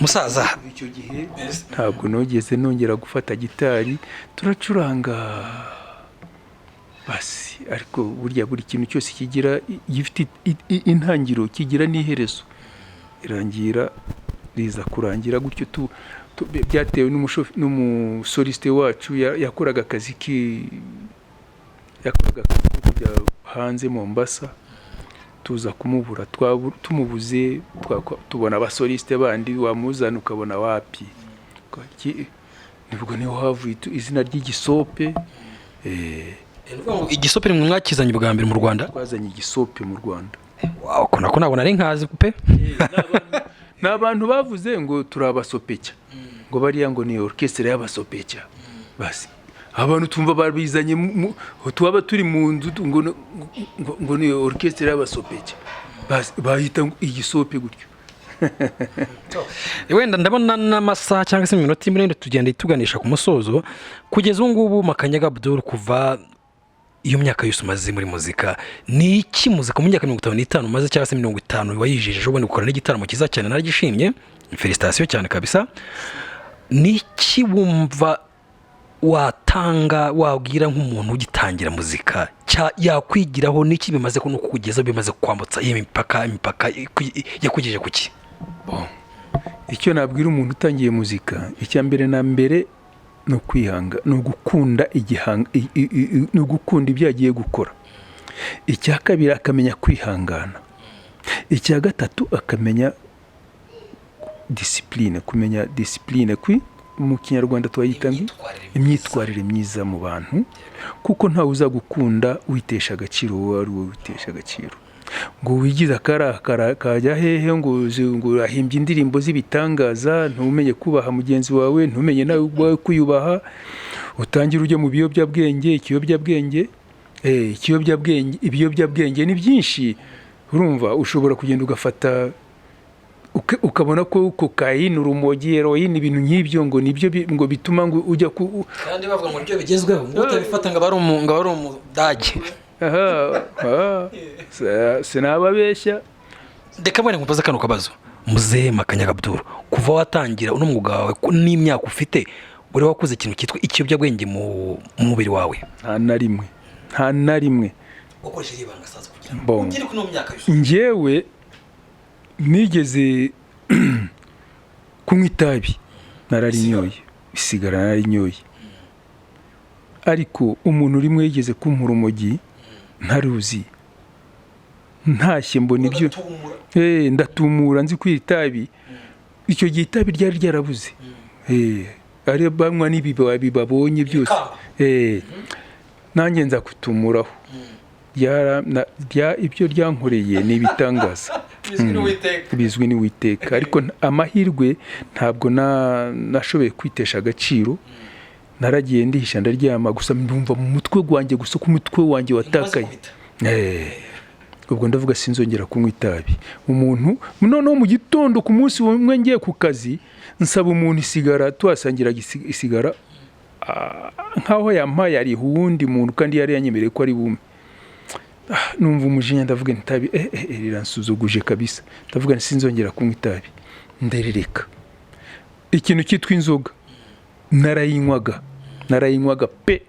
musaza icyo gihe ntabwo nogeze nongera gufata gitari turacuranga basi ariko burya buri kintu cyose kigira gifite intangiro kigira n'iherezo Irangira riza kurangira gutyo byatewe n'umusoliste wacu yakoraga akazi kujya hanze Mombasa tuza kumubura tumubuze tubona abasoliste bandi wamuzana ukabona wapi nibwo niho havuye izina ry'igisope igisope ni mwakizanye bwa mbere mu Rwanda twazanye igisope mu Rwanda wow ko nabona ari nkazi pe n'abantu bavuze ngo turabasopecya ngo bariya ngo ni orchestre y'abasopecya basi abantu tumva babizanye twaba turi mu nzu ngo ni orchestre y'abasopecya basi bahita igisope gutyo wenda ndabona n'amasaha cyangwa se iminota imwe tugenda ituganisha ku musozo kugeza ubu ngubu Makanyaga Abdul kuva iyo myaka yose umaze muri muzika ni iki muzika mu myaka 55 maze cyangwa se 50 wayijeje ubone gukora n'igitaramo kiza cyane naragishimye felicitation cyane kabisa ni iki wumva watanga wabwira nk'umuntu ugitangira muzika yakwigiraho niki bimaze no kugeza bimaze kwambutsa imipaka yakugejeje kuki icyo nabwira umuntu utangiye muzika icya mbere na mbere no kwihanga no gukunda igihanga no gukunda ibyo agiye gukora icya kabiri akamenya kwihangana icya gatatu akamenya discipline kumenya discipline mu Kinyarwanda twayita imyitwarire myiza mu bantu kuko ntawe uza gukunda witesha agaciro wari witesha agaciro ngo wigiza karakara kajya hehe ngo ahimbye indirimbo z'ibitangaza ntumenye kubaha mugenzi wawe ntumenye nawe kuyubaha utangira ujye mu biyobyabwenge ibiyobyabwenge ni byinshi urumva ushobora kugenda ugafata ukabona ko cocaine urumogi heroine ibintu nk'ibyo ngo nibyo ngo bituma ngo ujya kandi bavuga ngo byo bigezweho ngo utabifata ngo bari umudage sinababeshya ndeka bane nkubaza kano kabazo muzehe Makanyaga Abdul kuva watangira uno mwuga wawe n'imyaka ufite uri wakoze ikintu cyitwa ikiyobyabwenge mu mubiri wawe nta na rimwe ukoresheje ibanga saza kugira ngo ugire kuno myaka yose njyewe nigeze kunywa itabi nararinyoye isigara nararinyoye ariko umuntu rimwe yigeze kumpura urumogi ntaruzi ntashye mbona ibyo ndatumura nzi kwira itabi icyo gihe itabi ryari ryarabuze ari banywa n'ibibabi babonye byose nanjye nza kutumuraho ibyo ryankoreye ni ibitangaza bizwi n'Uwiteka ariko amahirwe ntabwo nashoboye kwitesha agaciro naragiye ndihisha ndaryama gusa ndumva mu mutwe gwanjye gusa ku mutwe wanjye watakaye ubwo ndavuga sinzongera kunywa itabi umuntu noneho mu gitondo ku munsi umwe ngiye ku kazi nsaba umuntu isigara twasangira isigara nkaho yampaye ari hundi muntu kandi yari yanyemereye ko ari bume numva umujinya ndavuga itabi riransuzuguje kabisa ndavuga sinzongera kunywa itabi nderereka ikintu cyitwa inzoga narayinywaga pe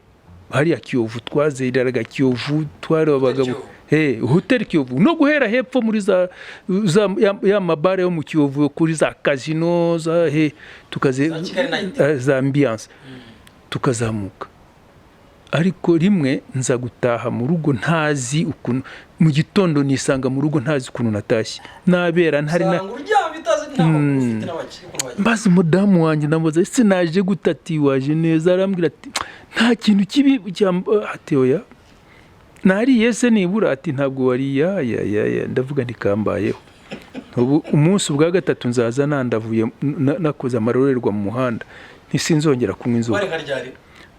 hariya Kiyovu twazereraga Kiyovu twari abagabo hotel Kiyovu no guhera hepfo muri ya mabare yo mu Kiyovu kuri za casino za za ambiance tukazamuka ariko rimwe nza gutaha mu rugo ntazi ukuntu mu gitondo nisanga mu rugo ntazi ukuntu natashye nabera ntari na mbaze umudamu wanjye ndamubaza ese naje gutati waje neza arambwira ati nta kintu kibi ateoya nariye se nibura ati ntabwo wariya ndavuga ndikambayeho ubu umunsi bwa gatatu nzaza nandavuye nakoze amarorerwa mu muhanda ntisinzongera kunywa inzoga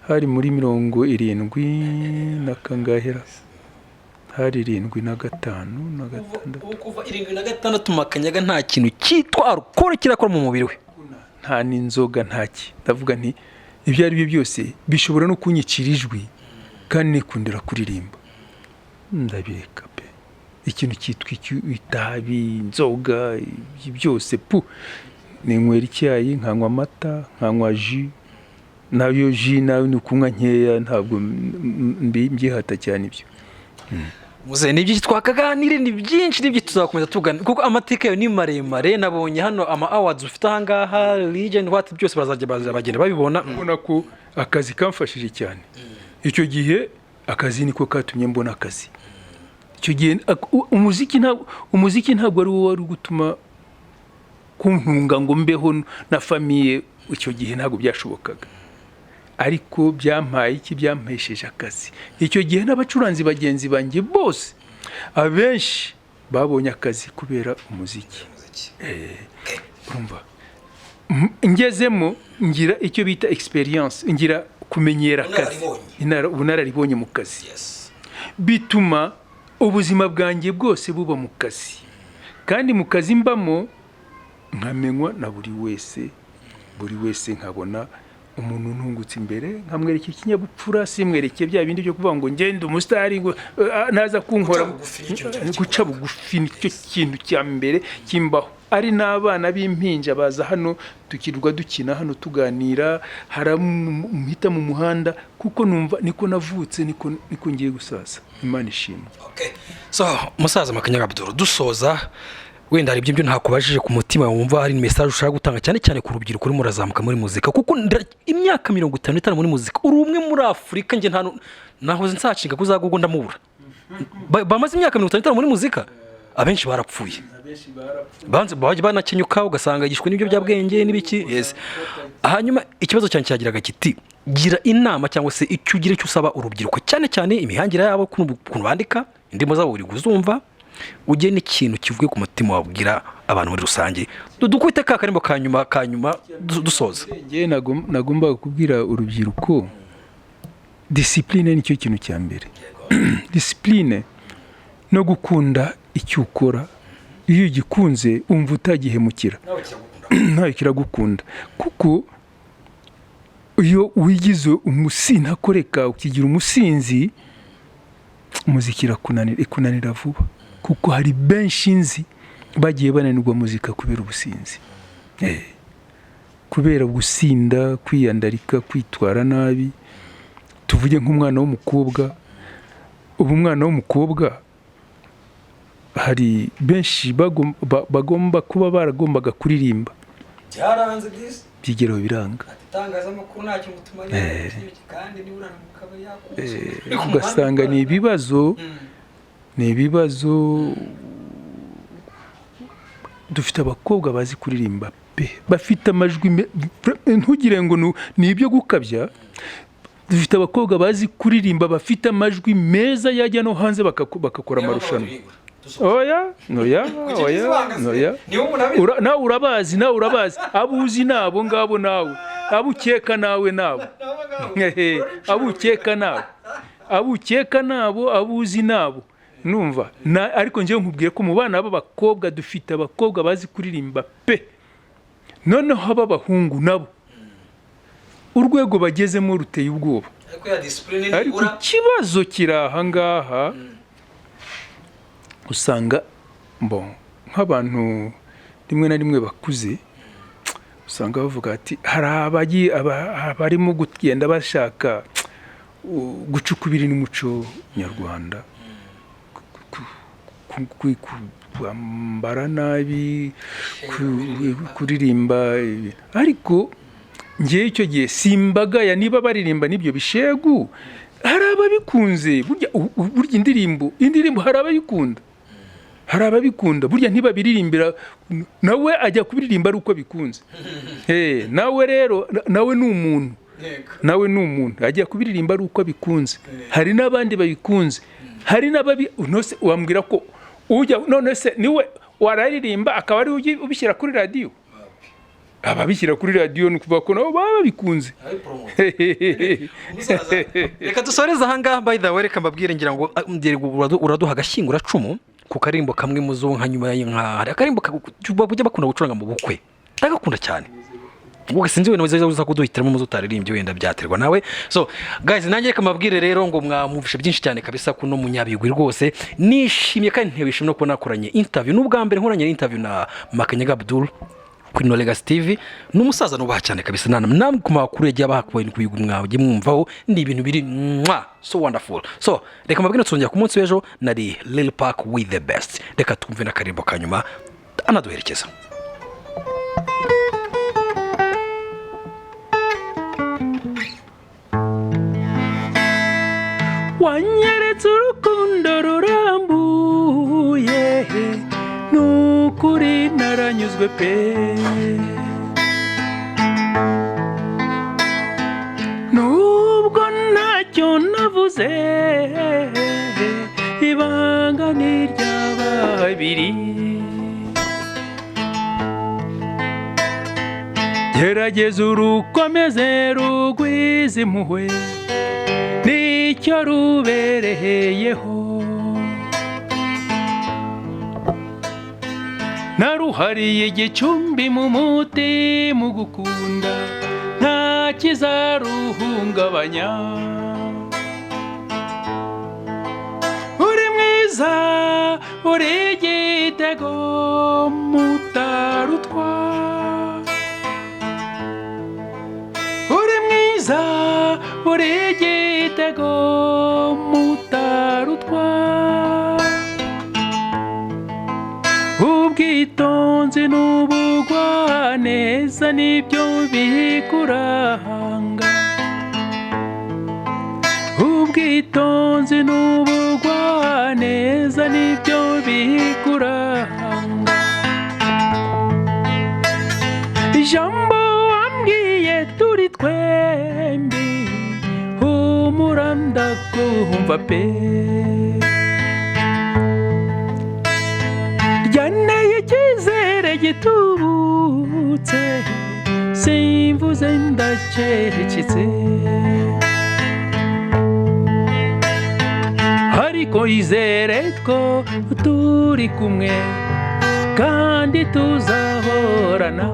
hari muri 70 na kangahera hari 75 na 6. Kuva 76 Makanyaga nta kintu cyitwa alcool kirakora mu mubiri we, nta n'inzoga ntaki. Ndavuga nti ibyo ari byo byose bishobora no kunyicira ijwi kandi nikundira kuririmba, ndabireka pe. Ikintu cyitwa itabi, inzoga, byose pu ninywera icyayi, nkanywa amata, nkanywa ji, nayo ji nayo ni kunywa nkeya, ntabwo mbyihata cyane ibyo. Muze nibyo twakaganire ni byinshi nibyo tuzakomeza tugana kuko amateka yo ni maremare. Nabonye hano ama awards ufite ahangaha legend what byose bazajya bagenda babibona. Mbona ko akazi kamfashije cyane. Icyo gihe akazi niko katumye mbona akazi. Icyo gihe umuziki ntabwo ari wo wari gutuma kuntunga ngo mbeho na famiye. Icyo gihe ntabwo byashobokaga, ariko byampesheje akazi. Icyo gihe n'abacuranzi bagenzi banjye bose abenshi babonye akazi kubera umuziki. Urumva ngezemo ngira icyo bita experience, ngira kumenyera akazi, ubunararibonye mu kazi, bituma ubuzima bwanjye bwose buba mu kazi, kandi mu kazi mbamo nkamenywa na buri wese nkabona umuntu ntungutse imbere, nkamwereka ikinyabupfura, simwereke bya bindi byo kuvuga ngo ngende umusitari ngo naza kunkora. Guca bugufi nicyo kintu cya mbere kimbaho. Ari n'abana b'impinja baza hano tukirwa dukina hano tuganira, haramuhita mu muhanda, kuko numva niko navutse, niko ngiye gusaza. Imana ishimwe. So musaza Makanyaga Abdul, dusoza wenda hari ibyo ntakubajije ku mutima, wumva hari message ushaka gutanga cyane cyane ku rubyiruko ruri murazamuka muri muzika, kuko imyaka 55 muri muzika uri umwe muri Afrika. Nge nahoze nsacinga kuzagugo ndamubura. Bamaze imyaka 55 muri muzika, abenshi barapfuye, banze baje banakenyuka ugasanga yishwe n'ibyo byabwenge n'ibiki. Yes. Hanyuma ikibazo cyane cyagiraga kiti, gira inama cyangwa se icyo ugira cyo usaba urubyiruko cyane cyane imihangira yabo kuntu bandika indimo zabo uri guzumva, ujye n'ikintu kivuye ku mutima wabwira abantu muri rusange. Dukubite ka karimbo kanyuma dusoza. Nge nagomba kubwira urubyiruko discipline nicyo kintu cya mbere. Discipline no gukunda icyo ukora. Iyo ugikunze umva utagihemukira, nawe kiragukunda, kuko iyo wigize umusinzi akoreka ukigira umusinzi, muziki ikunanira vuba, kuko hari benshi nzi bagiye bananirwa muzika kubera ubusinzi, kubera gusinda, kwiyandarika, kwitwara nabi. Tuvuge nk'umwana w'umukobwa, umwana w'umukobwa hari benshi bagomba kuba baragombaga kuririmba, byaranze this byigero biranga, atangaza makuru ntacyo mutumanya kandi ni urana mukaba yakuze, ugasanga ni ibibazo. Dufite abakobwa bazi kuririmba pe, bafite amajwi ntugire ngo ni ibyo gukabya. Dufite abakobwa bazi kuririmba bafite amajwi meza, yajya no hanze bakakora amarushanwa. Oya. Nawe urabazi, abuzi nabo ngabo, nawe abukeka nawe abukeka nabo, abuzi nabo, numva. Ariko nje nkubwiye ko mu bana b'abakobwa dufite abakobwa bazi kuririmba pe. Noneho ab'abahungu nabo urwego bagezemo ruteye ubwoba, ariko ikibazo kiraha ngaha. Usanga nk'abantu rimwe na rimwe bakuze, usanga bavuga ati hari abarimo kugenda bashaka gucukubira n'umuco nyarwanda, kwambara nabi, kuririmba. Ariko ngiye icyo gihe simbagaya niba baririmba n'ibyo bishegu, hari ababikunze. Burya indirimbo hari ababikunda, burya ntibabiririmbira, nawe ajya kubiririmba ari uko bikunze. Nawe rero nawe ni umuntu ajya kubiririmba ari uko bikunze. Hari n'abandi babikunze, hari n'ababi nose wambwira ko ujya none se niwe wararirimba akaba ari ubishyira kuri radio. ababishyira kuri radiyo ni ukuvuga ko nabo baba babikunze. Reka dusoreze ahangaha by the way, reka mbabwire ngira ngo uraduha agashyinguracumu ku karimbo kamwe mu zo nka nyuma y'inka. Hari akarimbo bajya bakunda gucuranga mu bukwe, ndagakunda cyane. Ubwo sinzi we nawe uza kuduhitiramo mu zo utaririmbye wenda byaterwa nawe. So guys, nanjye reka mbabwire rero ngo mwamufishe byinshi cyane kabisa kuno munyabigwi rwose. Nishimye kandi ntewishimye no kubona nakoranye interview n'ubwa mbere nkoranye interview na Makanyaga Abdul kuri Legacy TV. N'umusaza nubaha cyane kabisa, namwe ku makuru yagiye abahakuwe kuyigwa mwaje mwumvaho ndi ibintu biri so wonderful. So reka mbabwire nsongera ku munsi w'ejo nari Lil Park with the best. Reka twumve na karimbo kanyuma anaduherekeza. Wanyeretse urukundo rurambuye, nukuri naranyuzwe pe. Nubwo ntacyo navuze, ibanga ni ry'ababiri. Gerageza urukomeze rugwize impuhwe, nicyo rubereyeho. Naruhariye igicumbi mu muti mu gukunda, nta kizaruhungabanya. Uri mwiza, uri igitego mutarutwa. Uri mwiza, uri igitego mutarutwa. Ubwitonzi n'ubugwaneza nibyo bikuranga. Ubwitonzi n'ubugwaneza nibyo bikuranga. Ijambo wambwiye turi twembi, humura ndakumva pe. Ryanteye icyizere gitubutse, simvuze ndacecetse. Ariko izere ko turi kumwe kandi tuzahorana.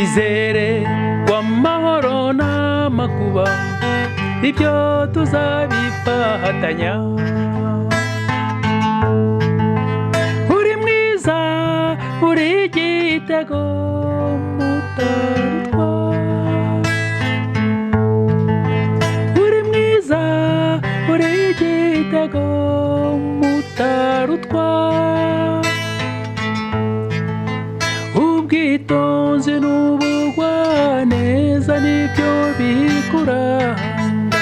Izere kw'amahoro n'amakuba, ibyo tuzabifatanya. Uri mwiza, uri igitego mutarutwa. Uri mwiza, uri igitego mutarutwa. Ubwitonzi n'ubugwaneza nibyo bikuranga.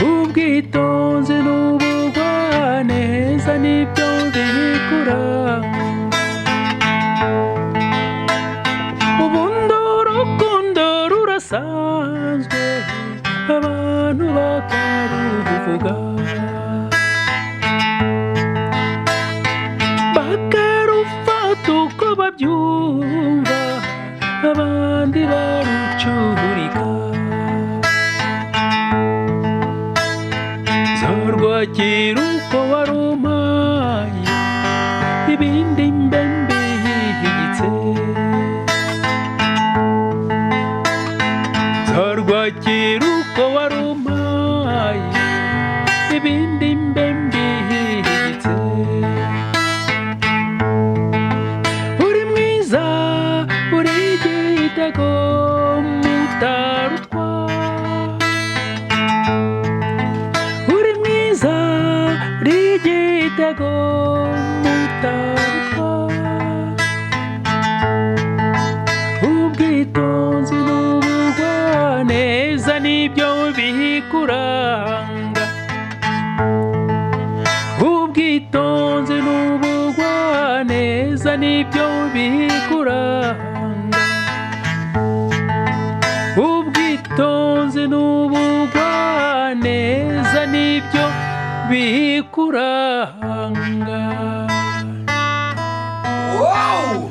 Ubwitonzi n'ubugwaneza nibyo bikuranga. Ubundi urukundo rurasanzwe, abantu bakaruvuga, bakarufata uko babyumva, abandi barucurika. Zorwakira uko warumpaye, ibindi mbe mbihigitse. Zorwakira uko warumpaye, ibindi mbe mbihigitse. Uri mwiza, uri igitego mutarutwa. Uri mwiza, uri igitego mutarutwa. Ubwitonzi n'ubugwaneza nibyo bikuranga. Ubwitonzi n'ubugwaneza nibyo bikuranga. Ubwitonzi n'ubugwaneza nibyo bikuranga. wow